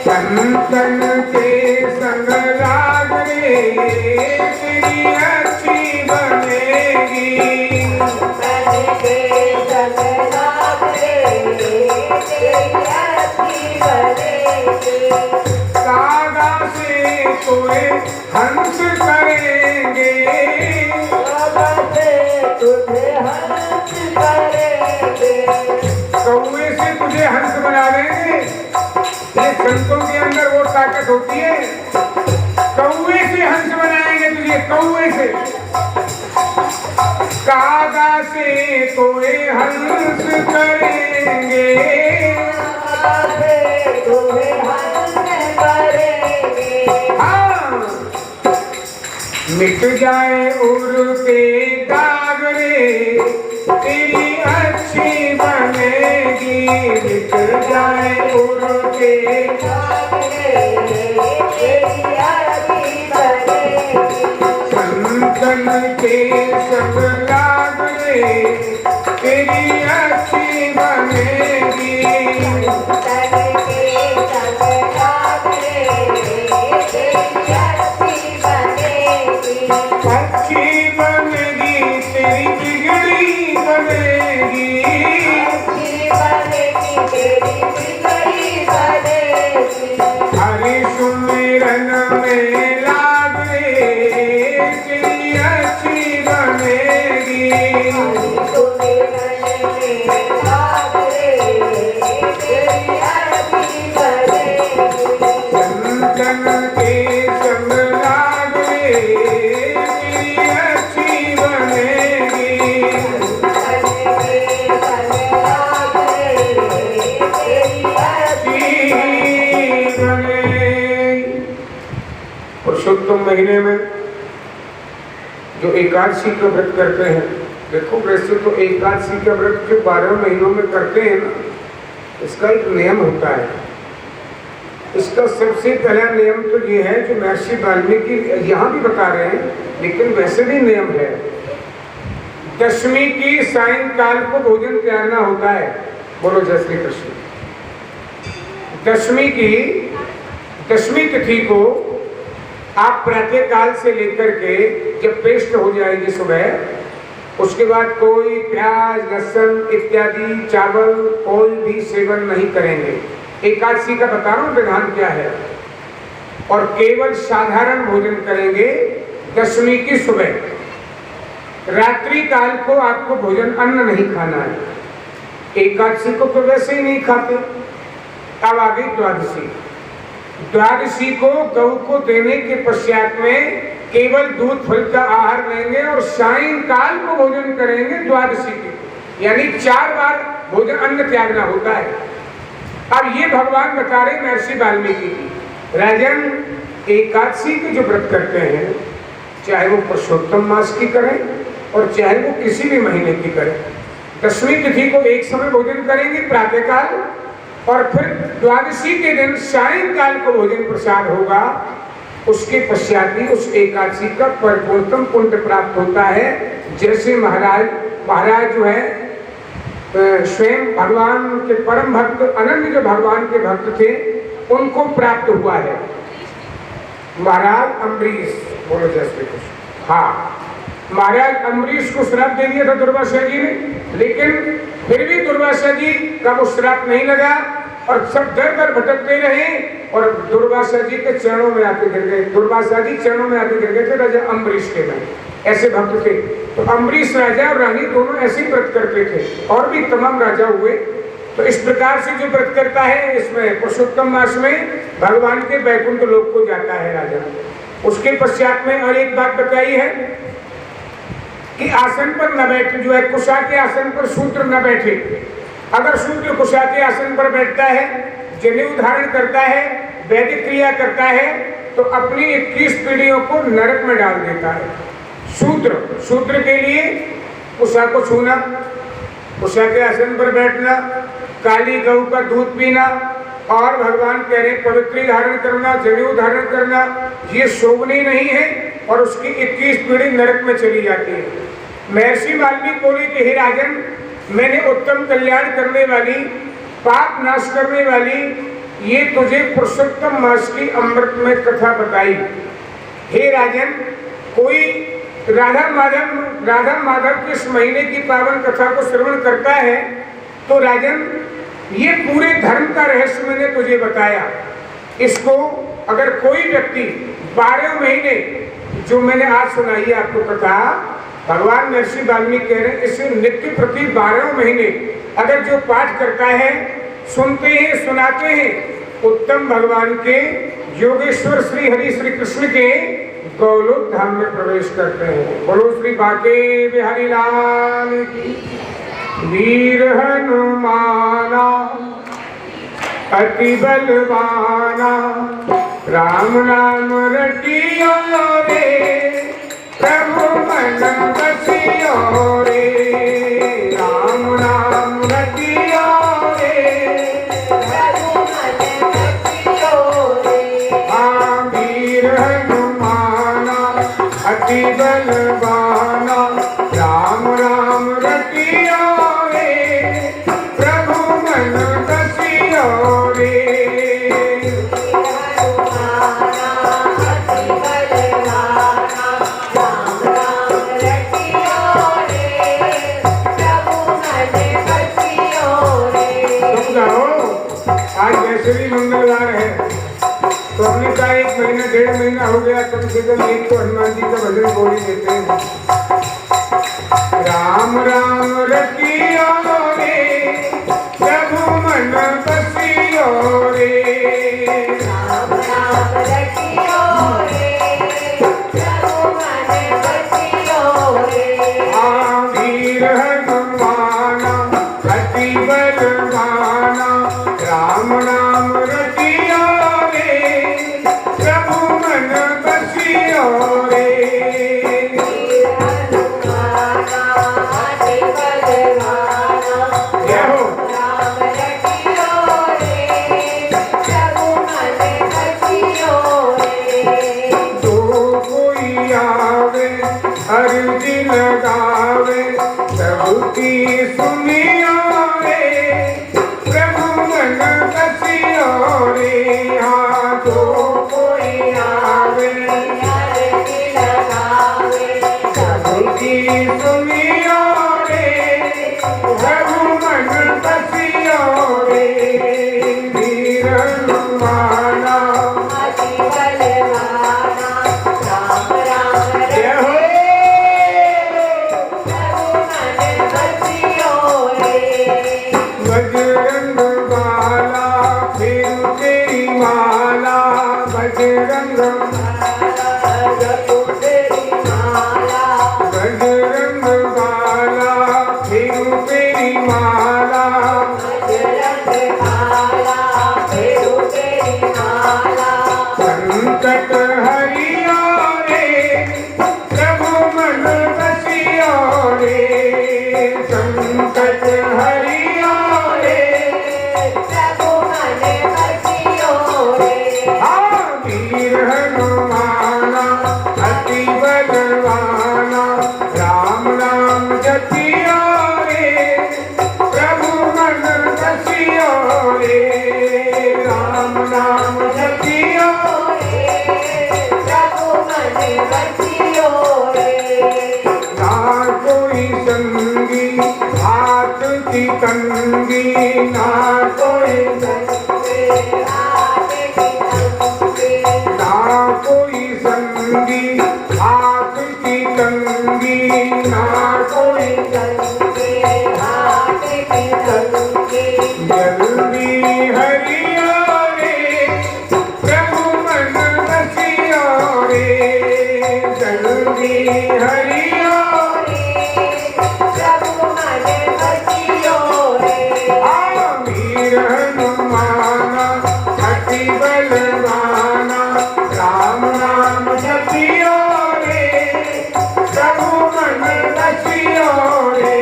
Speaker 1: संतन के संग लाग रे तेरी अच्छी बनेगी, सादा से कोई हंस करेंगे, कौए से तुझे हंस बना देंगे। ये संतों के अंदर वो ताकत होती है, कौए से हंस बनाएंगे तुझे, कौए से, कागा से कोई हंस करेंगे, हाँ मिट जाए उड़ के दाग रे तेरी अच्छी बनेगी, मिट जाए उड़ के संतन के संग लाग रे तेरी अच्छी बनेगी, अच्छी बनेगी तेरी बिगड़ी बनेगी, हरि सुमिरन में लाग रे तेरी अच्छी बनेगी, संतन के संग लाग रे महीने में जो एकादशी का व्रत करते हैं, देखो वैसे तो एकादशी का व्रत जो 12 महीनों में करते हैं ना, इसका एक नियम होता है। इसका सबसे पहला नियम तो ये है जो महर्षि वाल्मीकि यहाँ भी बता रहे हैं, लेकिन वैसे भी नियम है, दशमी की सायंकाल को भोजन त्यागना होता है। बोलो जय श्री कृष्ण। दशमी तिथि को आप प्रातः काल से लेकर के जब पेस्ट हो जाएगी सुबह, उसके बाद कोई प्याज लहसुन इत्यादि चावल कोई भी सेवन नहीं करेंगे। एकादशी का बता रहा हूं विधान क्या है। और केवल साधारण भोजन करेंगे दशमी की सुबह। रात्रि काल को आपको भोजन अन्न नहीं खाना है। एकादशी को तो वैसे ही नहीं खाते। अब आ गई द्वादशी को गौ को देने के पश्चात में केवल दूध फल का आहार लेंगे और सायंकाल को भोजन करेंगे द्वादशी के, यानी 4 बार भोजन अन्न त्यागना होता है। अब ये भगवान बता रहे महर्षि वाल्मीकि जी, राजन एकादशी के जो व्रत करते हैं, चाहे वो पुरुषोत्तम मास की करें और चाहे वो किसी भी महीने की करें, दशमी तिथि को एक समय भोजन करेंगे प्रातःकाल, और फिर द्वादशी के दिन सायंकाल को भोजन प्रसाद होगा। उसके पश्चात ही उस एकादशी का परिपूर्णतम पुण्य प्राप्त होता है। जैसे महाराज जो है स्वयं भगवान के परम भक्त अनन्य जो भगवान के भक्त थे उनको प्राप्त हुआ है। महाराज अम्बरीश, बोलो जय श्री कृष्ण। हाँ, महाराज अम्बरीश को श्राप दे दिया था दुर्वासा जी ने, लेकिन फिर भी दुर्वासा जी का वो श्राप नहीं लगा और सब दर दर भटकते रहे और दुर्वासा जी के चरणों में आके गिर गए। दुर्वासा जी चरणों में आके गिर गए थे राजा अम्बरीश के में, ऐसे भक्त थे। तो अम्बरीश राजा और रानी दोनों ऐसे ही व्रत करते थे, और भी तमाम राजा हुए। तो इस प्रकार से जो व्रत करता है, इसमें पुरुषोत्तम मास में भगवान के वैकुंठ लोक को जाता है राजा। उसके पश्चात में और एक बात बताई है कि आसन पर न बैठे, जो है कुशा के आसन पर शूद्र न बैठे। अगर शूद्र कुशा के आसन पर बैठता है, जनेऊ धारण करता है, वैदिक क्रिया करता है, तो अपनी 21 पीढ़ियों को नरक में डाल देता है। शूद्र के लिए कुशा को छूना, कुशा के आसन पर बैठना, काली गऊ का दूध पीना और भगवान कह रहे पवित्री धारण करना, जनेऊ धारण करना, ये शोभनीय नहीं है और उसकी 21 पीढ़ी नरक में चली जाती है। महर्षि वाल्मीकि बोले कि हे राजन, मैंने उत्तम कल्याण करने वाली, पाप नाश करने वाली ये तुझे पुरुषोत्तम मास की अमृतमय कथा बताई। हे राजन, कोई राधा माधव के इस महीने की पावन कथा को श्रवण करता है तो राजन ये पूरे धर्म का रहस्य मैंने तुझे बताया। इसको अगर कोई व्यक्ति 12 महीने, जो मैंने आज सुनाई है आपको कथा, भगवान महर्षि वाल्मीकि कह रहे हैं इसे नित्य प्रति 12 महीने अगर जो पाठ करता है, सुनते हैं, सुनाते हैं, उत्तम भगवान के योगेश्वर श्री हरि श्री कृष्ण के गौलोक धाम में प्रवेश करते हैं। बोलो श्री बाके बिहारी लाल की। वीर हनुमाना अति बलवाना, राम नाम रटियो रे, प्रभु मन बसियो रे, राम नाम रटियो रे,
Speaker 3: प्रभु मन बसियो रे।
Speaker 1: हाँ, वीर हनुमाना अति बलवाना, राम राम रटियो रे, प्रभु मन बसियो रे। आज वैसे भी मंगलवार है तो हमने कहा 1 महीना 1.5 महीना हो गया, कम से कम एक तो हनुमान जी का भजन बोल ही देते हैं। राम राम रटियो रे, प्रभु मन बसियो रे,
Speaker 3: राम राम रटियो रे, प्रभु मन बसियो रे।
Speaker 1: हाँ, वीर हनुमाना अति बलवाना, राम नाम रटियो रे, प्रभु मन बसियो आवे अर्जी लगावे प्रभु की सुनियो रे प्रभु मन बसियो रे हाँ जो कोई आवे
Speaker 3: अर्जी लगावे
Speaker 1: प्रभु की सुनियो रे प्रभु मन बसियो रे वीर हनुमाना
Speaker 3: अति बलवाना राम राम
Speaker 1: जय हो
Speaker 3: प्रभु मन बसियो रे
Speaker 1: बजरंग बाला फिर तेरी माला बजरंग
Speaker 3: जपो तेरी माला
Speaker 1: बजरंग बाला फिर तेरी माला
Speaker 3: बजरंग बाला फेरू तेरी माला
Speaker 1: संकट हरियो रे प्रभु मन बसियो रे संकट हरियो रे
Speaker 3: प्रभु मन बसियो रे
Speaker 1: हाँ वीर हनुमाना अति बलवाना राम राम जपियो रे प्रभु मन बसियो रे राम नाम जपियो
Speaker 3: प्रभु मन बसियो रे
Speaker 1: ना कोई संगी हाथ की कंगी ना कोई ना कोई संगी हाथ की कंगी ना कोई जल्दी हरियो रे प्रभु मन बसियो रे जल्दी हरियो वीर हनुमाना अति बलवाना राम नाम जपियो रे प्रभु मन बसियो रे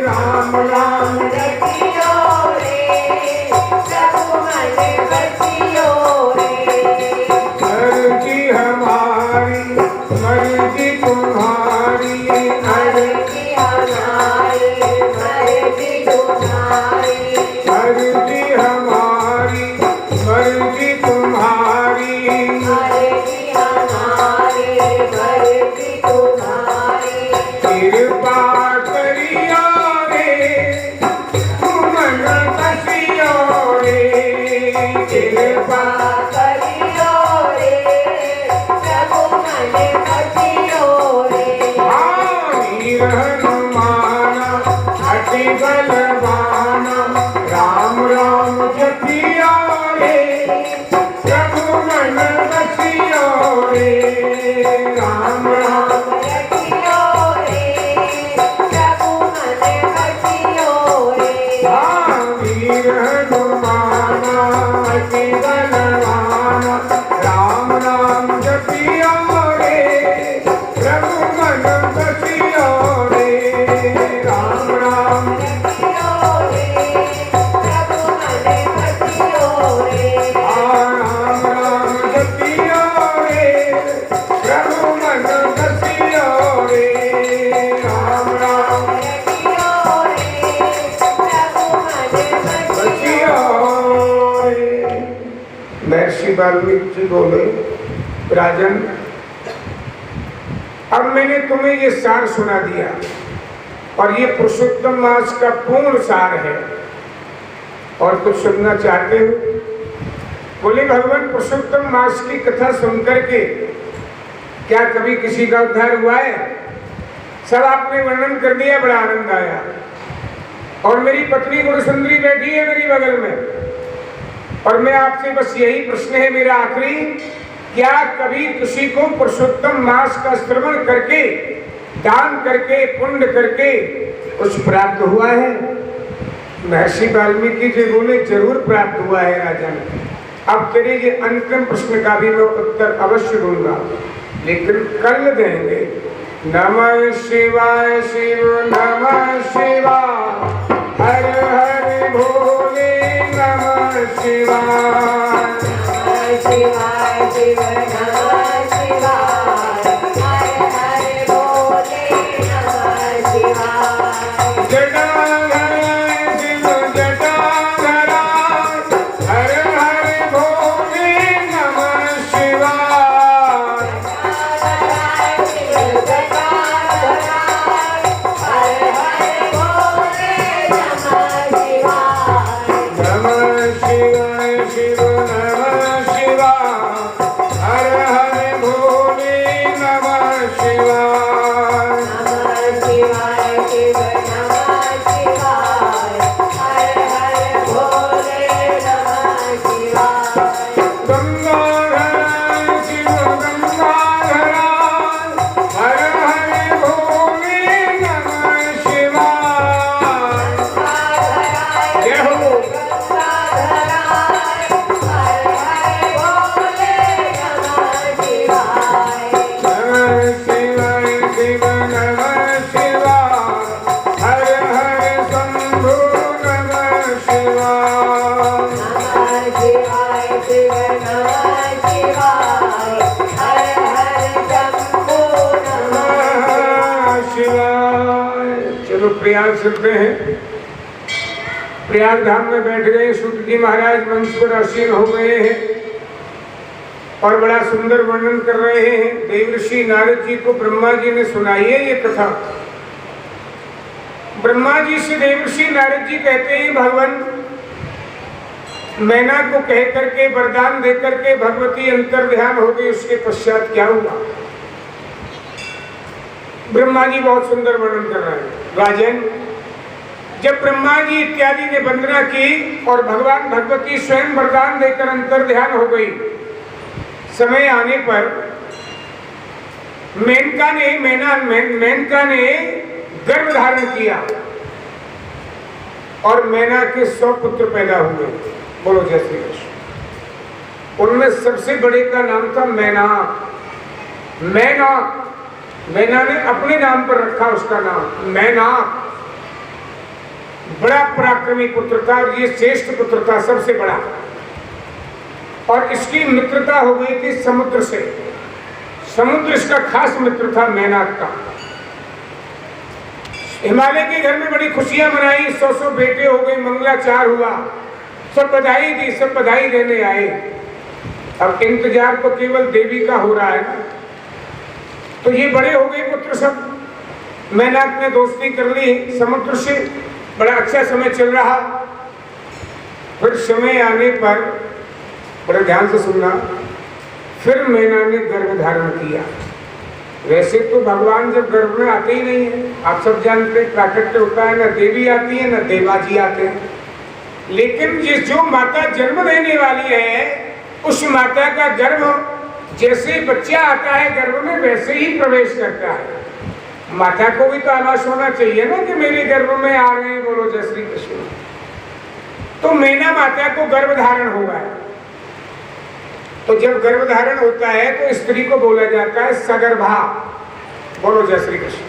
Speaker 1: राम नाम मर्जी हमारी मर्जी तुम्हारी मर्जी हमारी मर्जी तुम्हारी कृपा करियो रे मन बसियो रे कृपा वीर हनुमाना अति बलवाना राम राम जपियो रे प्रभु मन बसियो रे राम राम वीर हनुमाना अति बलवाना राम राम जपियो रे प्रभु मन बसियो रे राम राम राम राम जपियो रे प्रभु मन बसियो रे राम राम बसियो रे महर्षि वाल्मीकि जी बोले राजन अब मैंने तुम्हें ये सार सुना दिया और ये पुरुषोत्तम मास का पूर्ण सार है और कुछ सुनना चाहते हो? बोले भगवान पुरुषोत्तम मास की कथा सुनकर के क्या कभी किसी का उद्धार हुआ है? सब आपने वर्णन कर दिया, बड़ा आनंद आया। और मेरी पत्नी गुरुसुंदरी बैठी है मेरी बगल में और मैं आपसे बस यही प्रश्न है मेरा आखिरी, क्या कभी किसी को पुरुषोत्तम मास का श्रवण करके दान करके पुण्य करके कुछ प्राप्त हुआ है? महर्षि वाल्मीकि जी बोले जरूर प्राप्त हुआ है राजन। अब तेरे ये अंतिम प्रश्न का भी मैं उत्तर अवश्य दूंगा, लेकिन कल देंगे। नमः शिवाय शिव नमः शिवाय हर हर भोले नमः शिवाय
Speaker 3: शिवाय शिव नमः शिवाय हर
Speaker 1: नमः शिवाय, हर हर शंभु नमः शिवाय।
Speaker 3: नमः शिवाय शिव नमः शिवाय, हर हर शंभो नमः
Speaker 1: शिवाय। चलो प्रयाग चलते हैं। प्रयाग धाम में बैठ गए। सूत जी महाराज मंच पर आसीन हो गए हैं और बड़ा सुंदर वर्णन कर रहे हैं। देवर्षि नारद जी को ब्रह्मा जी ने सुनाई है ये कथा। ब्रह्मा जी से देवर्षि नारद जी कहते हैं, भगवान मैना को कह करके वरदान दे करके भगवती अंतर ध्यान हो गई, उसके पश्चात क्या हुआ? ब्रह्मा जी बहुत सुंदर वर्णन कर रहे हैं। राजन, जब ब्रह्मा जी इत्यादि ने वंदना की और भगवान भगवती स्वयं वरदान देकर अंतर ध्यान हो गई, समय आने पर मेनका ने गर्भ धारण किया और मैना के 100 पुत्र पैदा हुए। बोलो जय श्री कृष्ण। उनमें सबसे बड़े का नाम था मैना। मैना ने अपने नाम पर रखा उसका नाम मैना। बड़ा पराक्रमी पुत्र था और ये श्रेष्ठ पुत्र था, सबसे बड़ा। और इसकी मित्रता हो गई थी समुद्र से। समुद्र इसका खास मित्र था मैनाक का। हिमालय के घर में बड़ी खुशियां मनाई, 100 बेटे हो गए, मंगलाचार हुआ, सब बधाई दी, सब बधाई देने आए। अब इंतजार तो केवल देवी का हो रहा है ना। तो ये बड़े हो गए पुत्र सब। मैनाक ने दोस्ती कर ली समुद्र से, बड़ा अच्छा समय चल रहा। फिर समय आने पर, बड़े ध्यान से सुनना, फिर मैना ने गर्भ धारण किया। वैसे तो भगवान जब गर्भ में आते ही नहीं है, आप सब जानते, प्राकट्य होता है, न देवी आती है न देवाजी आते हैं। लेकिन ये जो माता जन्म देने वाली है, उस माता का गर्भ जैसे बच्चा आता है गर्भ में वैसे ही प्रवेश करता है। माता को भी तो आभास होना चाहिए ना कि मेरे गर्भ में आ रहे हैं। बोलो जय श्री कृष्ण। तो मैना माता को गर्भ धारण हुआ है। तो जब गर्भ धारण होता है तो स्त्री को बोला जाता है सगर्भा। बोलो जय श्री कृष्ण।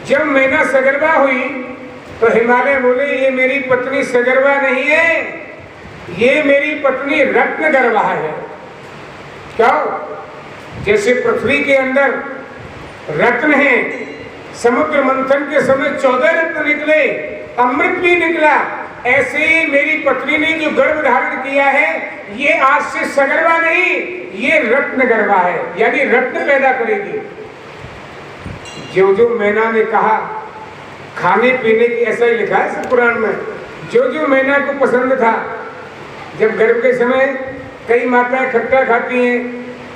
Speaker 1: जब मैना सगर्भा हुई तो हिमालय बोले, ये मेरी पत्नी सगर्भा नहीं है, ये मेरी पत्नी रत्न गर्भा है। क्या? जैसे पृथ्वी के अंदर रत्न है, समुद्र मंथन के समय 14 रत्न निकले, अमृत भी निकला, ऐसे ही मेरी पत्नी ने जो गर्भ धारण किया है, ये आज से सगर्भा नहीं, ये रत्न गर्भा है, यानी रत्न पैदा करेगी। जो जो मैना ने कहा, खाने पीने की, ऐसा ही लिखा है सब पुराण में, जो जो मैना को पसंद था, जब गर्भ के समय कई माताएं खट्टा खाती हैं,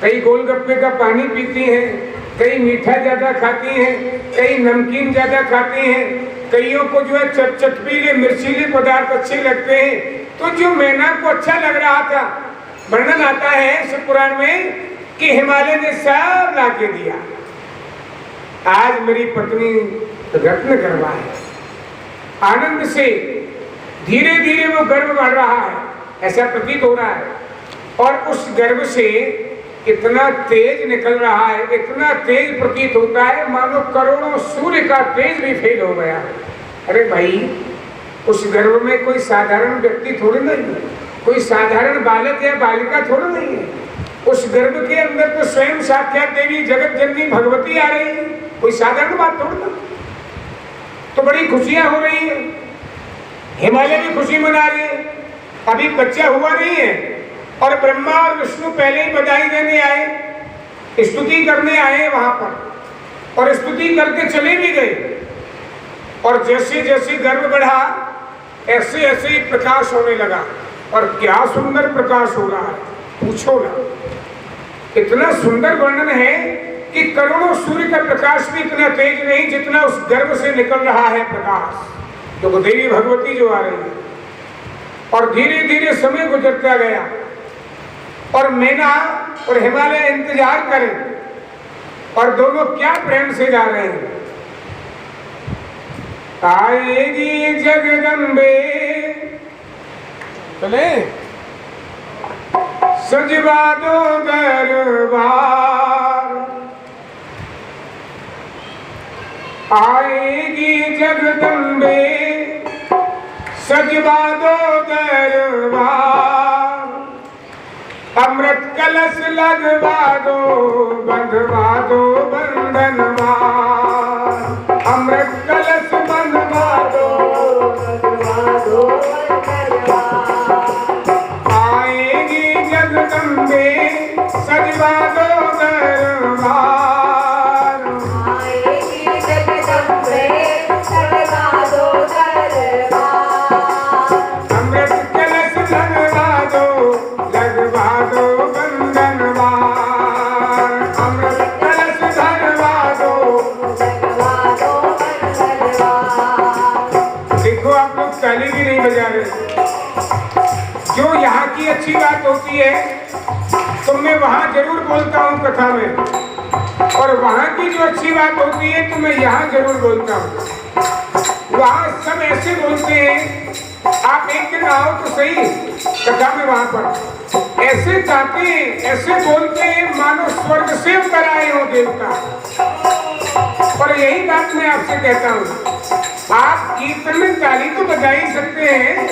Speaker 1: कई गोलगप्पे का पानी पीती हैं, कई मीठा ज्यादा खाती हैं, कई नमकीन ज्यादा खाती हैं, कईयों को जो है चटपीले मिर्चीले पदार्थ अच्छे लगते हैं। तो जो मैना को अच्छा लग रहा था, वर्णन आता है शिव पुराण में कि हिमालय ने सब ला के दिया। आज मेरी पत्नी रत्न गर्भा है। आनंद से धीरे धीरे वो गर्भ बढ़ रहा है, ऐसा प्रतीत हो रहा है। और उस गर्भ से इतना तेज निकल रहा है, इतना तेज प्रतीत होता है मानो करोड़ों सूर्य का तेज भी फेल हो गया। अरे भाई, उस गर्भ में कोई साधारण व्यक्ति थोड़ी नहीं है, कोई साधारण बालक या बालिका थोड़ी नहीं है। उस गर्भ के अंदर तो स्वयं साक्षात देवी जगत जननी भगवती आ रही है, कोई साधारण बात थोड़ी ना। तो बड़ी खुशियां हो रही है, हिमालय भी खुशी मना रही है। अभी बच्चा हुआ नहीं है और ब्रह्मा और विष्णु पहले ही बधाई देने आए, स्तुति करने आए वहां पर, और स्तुति करके चले भी गए। और जैसे जैसे गर्भ बढ़ा, ऐसे ऐसे ही प्रकाश होने लगा। और क्या सुंदर प्रकाश हो रहा है, पूछो ना। इतना सुंदर वर्णन है कि करोड़ों सूर्य का प्रकाश भी इतना तेज नहीं जितना उस गर्भ से निकल रहा है प्रकाश, जो देवी भगवती जो आ रही है। और धीरे धीरे समय गुजरता गया और मैना और हिमालय इंतजार करें, और दोनों क्या प्रेम से जा रहे हैं। आएगी जगदम्बे, चले सजवा दो दरबार, आएगी जगदम्बे सजवा दो दरबार, अमृत कलश लगवा दो, बंधवा दो बंधनवार, अमृत कलश बंधवा दो,
Speaker 3: बंधवा दो बंधनवार।
Speaker 1: आएगी जगदम्बे सजवा दो दरबार,
Speaker 3: आएगी जगदम्बे सजवा दो दरबार,
Speaker 1: अमृत कलश लगवा दो बंधनवार, अमृत कलश धरवा दो।
Speaker 3: लगवा दो बंधनवार।
Speaker 1: देखो आप लोग ताली भी नहीं बजा रहे। जो यहाँ की अच्छी बात होती है तो मैं वहाँ जरूर बोलता हूँ कथा में, और वहाँ की जो अच्छी बात होती है तो मैं यहाँ जरूर बोलता हूँ। वहाँ सब ऐसे बोलते हैं, आप एक दिन आओ तो सही कथा में, वहाँ पर ऐसे गाते हैं, ऐसे बोलते हैं मानो स्वर्ग से उतर आए हो देवता। और यही बात मैं आपसे कहता हूँ, आप कीर्तन में ताली तो बजा ही सकते हैं,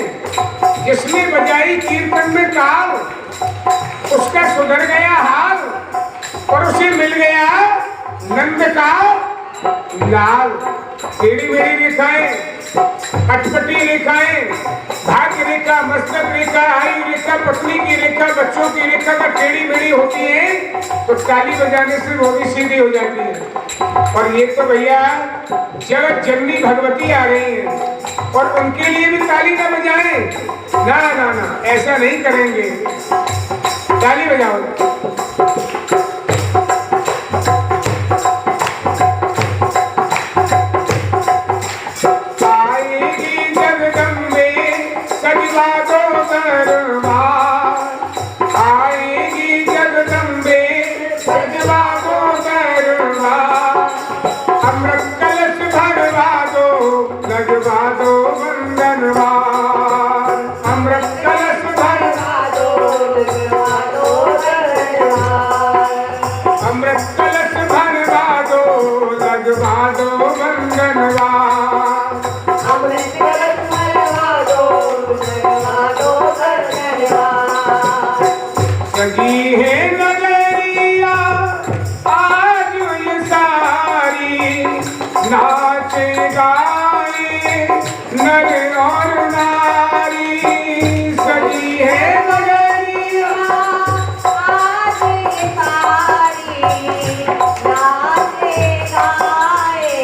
Speaker 1: जिसने बजाई कीर्तन में ताल उसका सुधर गया हाल, और उसे मिल गया नंद का लाल। टेढ़ी मेढ़ी रेखाएं, अटपटी रेखाएं, भाग्य रेखा, मस्तक रेखा, आयु रेखा, पत्नी की रेखा, बच्चों की रेखा का टेढ़ी मेढ़ी होती है तो ताली बजाने से वो भी सीधी हो जाती है। और ये तो भैया जगत जननी भगवती आ रही है और उनके लिए भी ताली ना बजाएं, ना ना ना, ऐसा नहीं करेंगे। ताली बजाओ। आएगी जगदम्बे सजवा दो दरबार, आएगी जगदम्बे सजवा दो दरबार, अमृत कलश भरवा दो, लगवा दो बंधनवार, अमृत कलश भरवा दो,
Speaker 3: लगवा दो दरबार,
Speaker 1: अमृत कलश भरवा दो, लगवा दो बंधनवार।
Speaker 3: अमृत कलश भरवा दो, लगवा दो बंधनवार।
Speaker 1: सजी है नगरिया आज ये सारी, नाचे गाए नर और नारी, सजी है नगरिया
Speaker 3: आज ये सारी नाचे गाए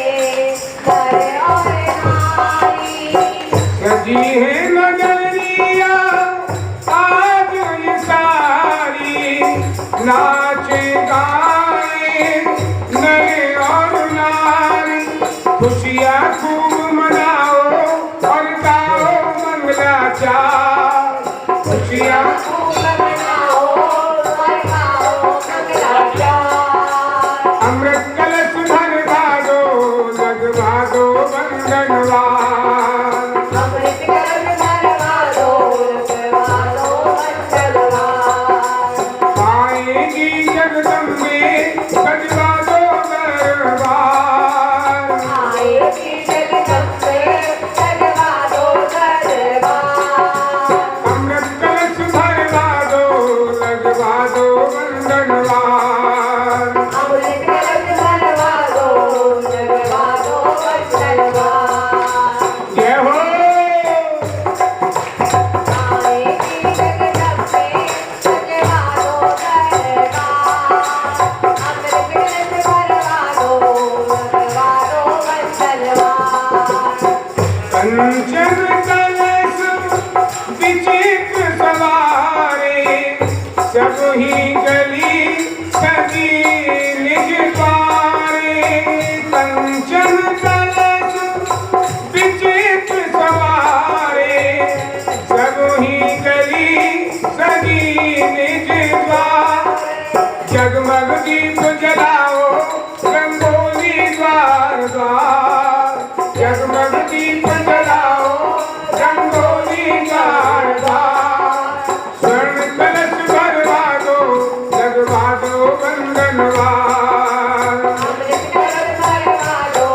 Speaker 3: नर और नारी,
Speaker 1: सजी है नगरिया आज ये सारी, नाचे गाए नर और नारी, खुशियाँ खूब मनाओ और गाओ मंगलाचार, खुशियाँ
Speaker 3: खूब मनाओ और गाओ मंगलाचार।
Speaker 1: अमृत कलश भरवा दो, लगवा दो बंधनवार,
Speaker 3: अमृत कलश भरवा दो, लगवा दो बंधनवार।
Speaker 1: आएगी जगदम्बे सजवा दो दरबार,
Speaker 3: आएगी जगदम्बे सजवा दो दरबार,
Speaker 1: अमृत कलश भरवा दो, लगवा दो बंधनवार।
Speaker 3: अमृत कलश भरवा दो, लगवा दो बंधनवार।
Speaker 1: जय हो।
Speaker 3: आएगी जगदम्बे सजवा दो दरबार, अमृत कलश भरवा दो, लगवा दो बंधनवार।
Speaker 1: कंचन कलश विचित्र सवारे, सब ही गली सजी निज द्वारे, कंचन कलश विचित्र सवारे, सब ही गली सजी निज द्वार, जगमग दीप जलाओ रंगोली द्वार द्वार, जगमग दीप जलाओ रंगोली द्वार द्वार, स्वर्ण कलश भरवा दो, लगवा दो बंधनवार,
Speaker 3: अमृत कलश भरवा दो,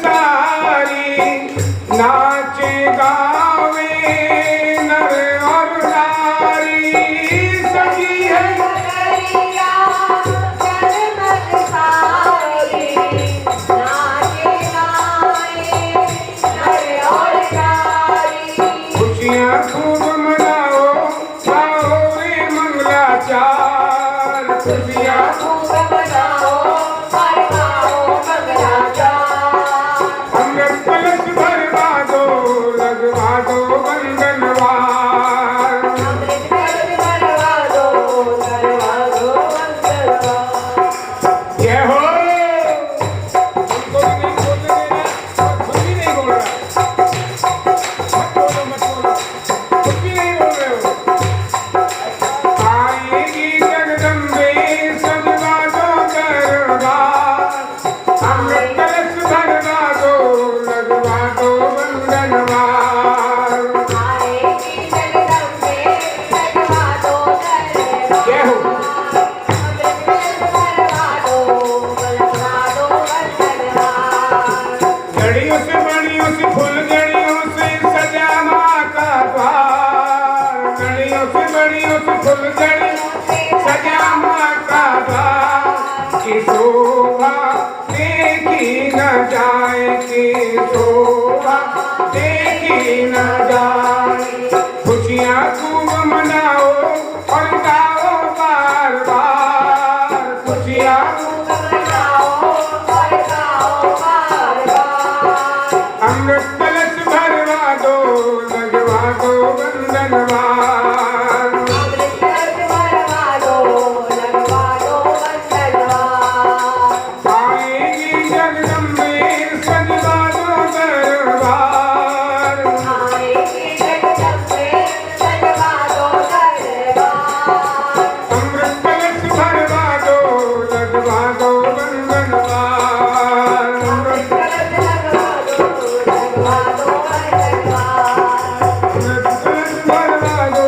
Speaker 1: सारी नाचे गावे नर और नारी सखी है
Speaker 3: नगरिया जनमत सारी नाचे गाए नर और नारी
Speaker 1: खुशियाँ खूब मनाओ गाओ रे मंगलाचार खुशियाँ
Speaker 3: खूब मनाओ और गाओ मंगलाचार
Speaker 1: अमृत कलश भरवा दो लगवा दो वंदनवार
Speaker 3: अमृत कलश भरवा दो मंगलवार
Speaker 1: जय हो उनको भी नहीं बोलने देना और खुद भी नहीं बोल रहा मत बोलो खुद भी नहीं बोल रहे हो आएगी जगदम्बे सजवा दो दरबार अमृत कलश भरवा दो लगवा दो वंदनवार
Speaker 3: आएगी जगदम्बे सजवा दो दरबार
Speaker 1: जय हो
Speaker 3: अमृत कलश भरवा दो लगवा दो मंगलवार
Speaker 1: जड़ियों से बड़ियों से फुलझड़ियों से सजा माँ का द्वार जड़ियों से बड़ियों से फुलझड़ियों से सजा माँ का द्वार की शोभा देखी न जाए की शोभा देखी न जाए खुशियाँ खूब मनाओ और गाओ बार बार खुशियाँ
Speaker 3: खूब मनाओ और गाओ बार बार
Speaker 1: अमृत कलश भरवा दो लगवा दो वंदनवार
Speaker 3: अमृत कलश भरवा दो लगवा दो मंगलवार
Speaker 1: आएगी जगदम्बे सजवा दो दरबार
Speaker 3: आएगी जगदम्बे सजवा दो दरबार
Speaker 1: अमृत कलश भरवा दो लगवा दो वंदनवार
Speaker 3: अमृत कलश भरवा दो लगवा दो मंगलवार
Speaker 1: अमृत कलश भरवा दो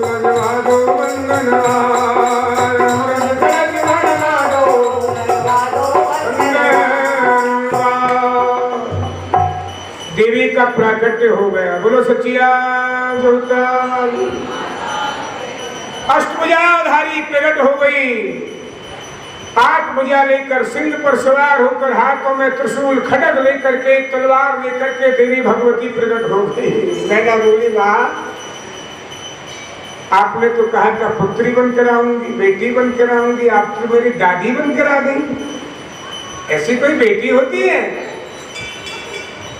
Speaker 1: लगवा दो वंदनवार अमृत कलश भरवा दो
Speaker 3: लगवा दो मंगलवार
Speaker 1: देवी का प्राकट्य हो गया बोलो सचिया अष्टभुजाधारी प्रकट हो गई 8 भुजा लेकर सिंह पर सवार होकर हाथों में त्रिशूल खड्ग लेकर के तलवार लेकर के देवी भगवती प्रकट हो गई मैंने बोली माँ आपने तो कहा था पुत्री बनकर आऊंगी बेटी बनकर आऊंगी आप तो मेरी दादी बनकर आ गई ऐसी कोई बेटी होती है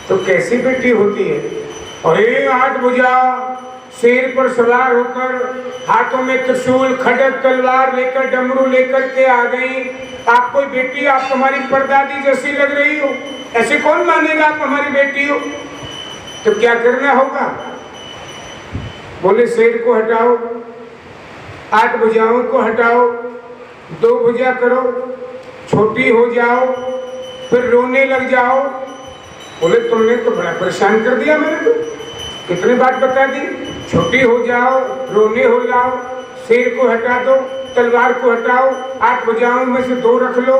Speaker 1: तो कैसी बेटी होती है अरे 8 भुजा शेर पर सवार होकर हाथों में त्रिशूल खड्ग तलवार लेकर डमरू लेकर के आ गई आप कोई बेटी आप तुम्हारी परदादी जैसी लग रही हो ऐसे कौन मानेगा आप हमारी बेटी हो तो क्या करना होगा बोले शेर को हटाओ 8 भुजाओं को हटाओ 2 भुजा करो छोटी हो जाओ फिर रोने लग जाओ बोले तुमने तो बड़ा परेशान कर दिया मेरे को कितनी बात बता दी छोटी हो जाओ रोने हो जाओ शेर को हटा दो तलवार को हटाओ 8 भुजाओं में से 2 रख लो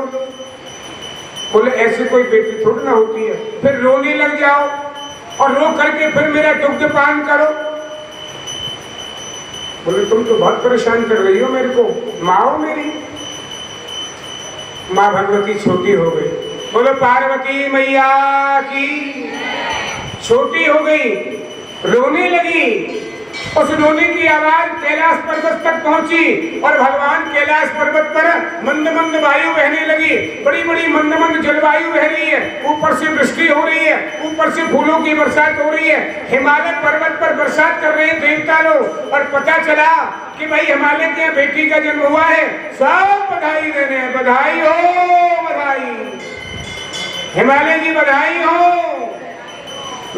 Speaker 1: बोले ऐसी कोई बेटी थोड़ी ना होती है फिर रोने लग जाओ और रो करके फिर मेरा दुग्ध पान करो बोले तुम तो बहुत परेशान कर रही हो मेरे को माँ हो मेरी माँ भगवती छोटी हो गई बोलो पार्वती मैया की छोटी हो गई रोने लगी उस रोने की आवाज कैलाश पर्वत तक पहुंची और भगवान कैलाश पर्वत पर मंद मंद वायु बहने लगी बड़ी बड़ी मंद मंद जलवायु बह रही है ऊपर से वृष्टि हो रही है ऊपर से फूलों की बरसात हो रही है हिमालय पर्वत पर बरसात कर रहे हैं देवता लोग और पता चला कि भाई हिमालय के यहाँ बेटी का जन्म हुआ है सब बधाई देने हैं बधाई हो बधाई हिमालय जी बधाई हो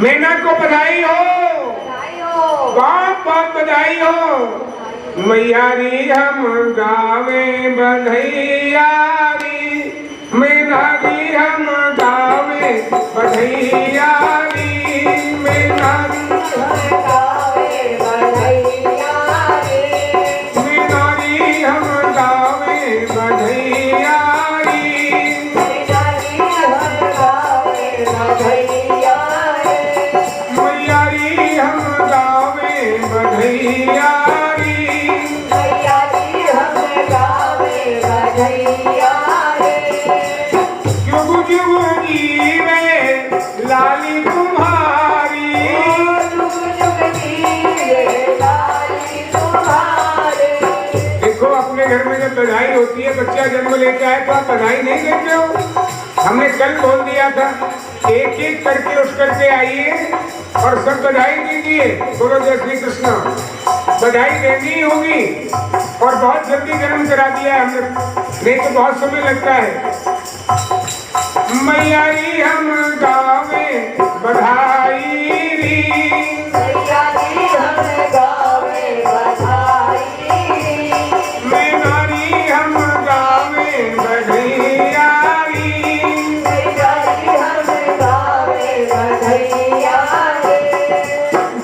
Speaker 1: मैना को बधाई हो बहुत बहुत बधाई हो मैयारी हम गावे बधैयारी मैनारी हम गावे बधैयारी मैनारी मैनारी हम गावे बधैयारी जुग जीवे लाली तुम्हारी। देखो अपने घर में जब बधाई होती है, बच्चा जन्म लेके आए तो आप बधाई नहीं देते हो। हमने कल बोल दिया था एक एक करके उठ करके आइए और सब बधाई दीजिए। बोलो जय श्री कृष्ण। बधाई देनी होगी और बहुत जल्दी जन्म करा दिया है हमने, नहीं तो बहुत समय लगता है। मैयारी हम गावे बधाई री, मैयारी हम गावे बधैया री।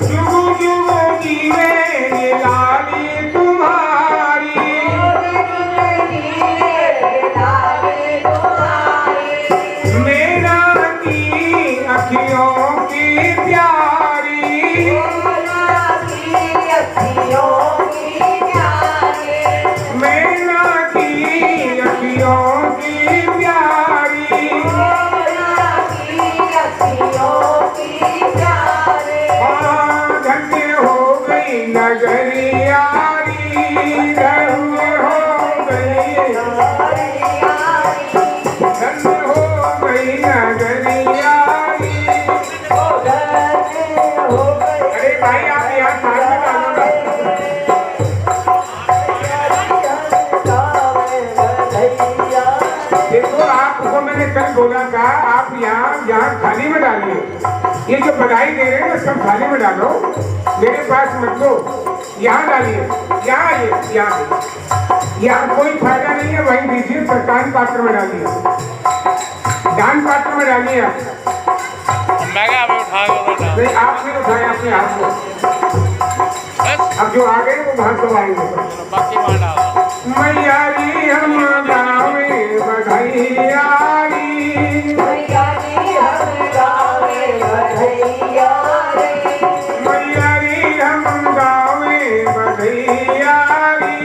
Speaker 1: जुग जुग जीवे ये लाली तुम्हारी। मेरा की अखियों की प्यारी, मेरा की अखियों की प्यारी। हाँ धन्य हो गई नगरियारी, धन्य हो गई, धन्य हो गई नगरियारी। अरे भाई आप यहाँ साथ में डालो ना। देखो आपको मैंने कल बोला था आप यहाँ थाली में डालिए। ये जो बधाई दे रहे हैं ना सब थाली में डालो, मेरे पास मत दो। यहाँ डालिए, यहाँ आइए, यहाँ कोई फायदा नहीं है, वहीं दीजिए। सरकारी पात्र में डालिए, दान पात्र में डालिए। आप नहीं, आप नहीं उठाए अपने हाथ को। अब जो आ गए वो वहां से आएंगे। मैयारी हम गावे बधैया री, मैयारी हम गावे बधैया री।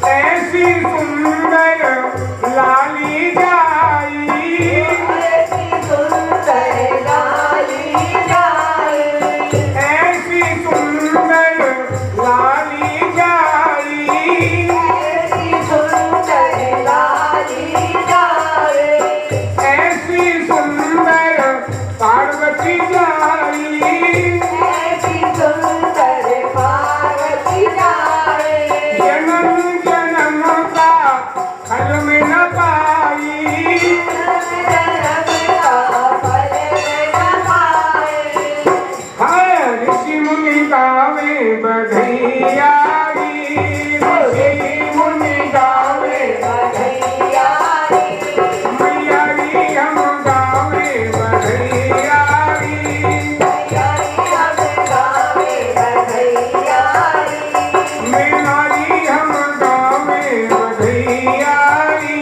Speaker 1: ऐसी सुंदर लाली जाई, ऐसी सुंदर लाली जाई। ऐसी सुंदर पार्वती जाई, जन्म जन्म का फल में न पाई। हाय ऋषि मुनि गावे बधैया री, ऋषि मुनि गावे बधैया री। मैयारी हम गावे बधैया री, मैयारी हम गावे बधैया री।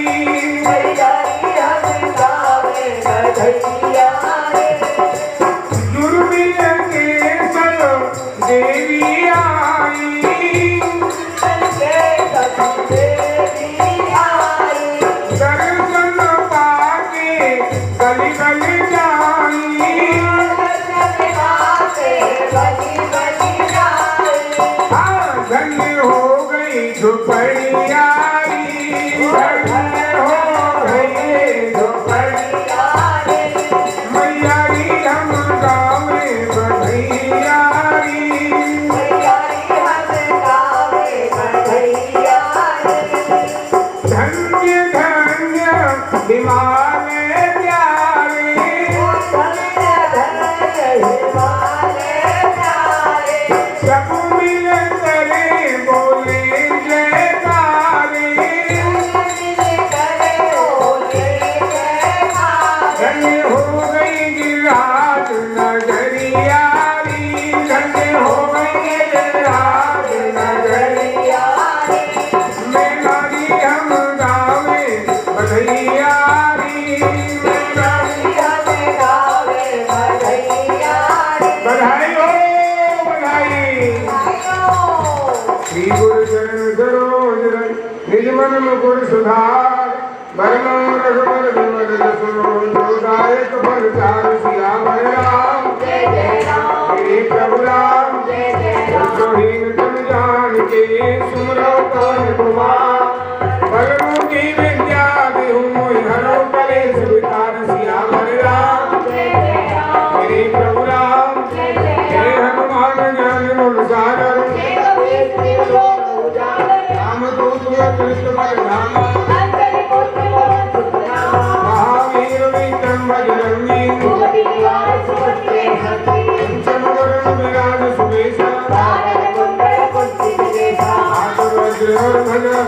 Speaker 1: दुर्मिल केसर देवी आई, दर्शन पाके गली गली जाई। हाँ धन्य हो गई झुपड़िया री, धन्य हो गई झुपड़िया री। मैयारी हम गावे बधैया री, धन्य धन्य हिमालय प्यारे, सब मिल करे बोले जयकारे। धन्य हो गई गिरिराज नगरिया री, धन्य हो गई गिरिराज नगरिया री। निज मन मुकुर सुधार बरनो रघुबर विमल जसु जोदायक फल चार सियावर राम
Speaker 3: जय जय राम
Speaker 1: हे प्रभु राम
Speaker 3: जय जय राम
Speaker 1: सोहीन जन जान के सुमरो पवन कुमार बरनो की विद्या देहु मोहि हरो कलेश विकार सियावर राम
Speaker 3: जय जय राम
Speaker 1: हे प्रभु राम
Speaker 3: जय जय
Speaker 1: हे हनुमान ज्ञान गुण सागर
Speaker 3: हे कबीर सिंह लोक उजागर
Speaker 1: राम दूत कृष्ण बल धामा
Speaker 3: अंजलि पुत्र पवन सुत नामा
Speaker 1: महावीर विक्रम बजरंगी
Speaker 3: सुमति निवार सुमति हंसी
Speaker 1: कंचन वरण विराज सुबेसा
Speaker 3: तारक कुंडल कुंती विदेशा
Speaker 1: हाथ वज्र और ध्वजा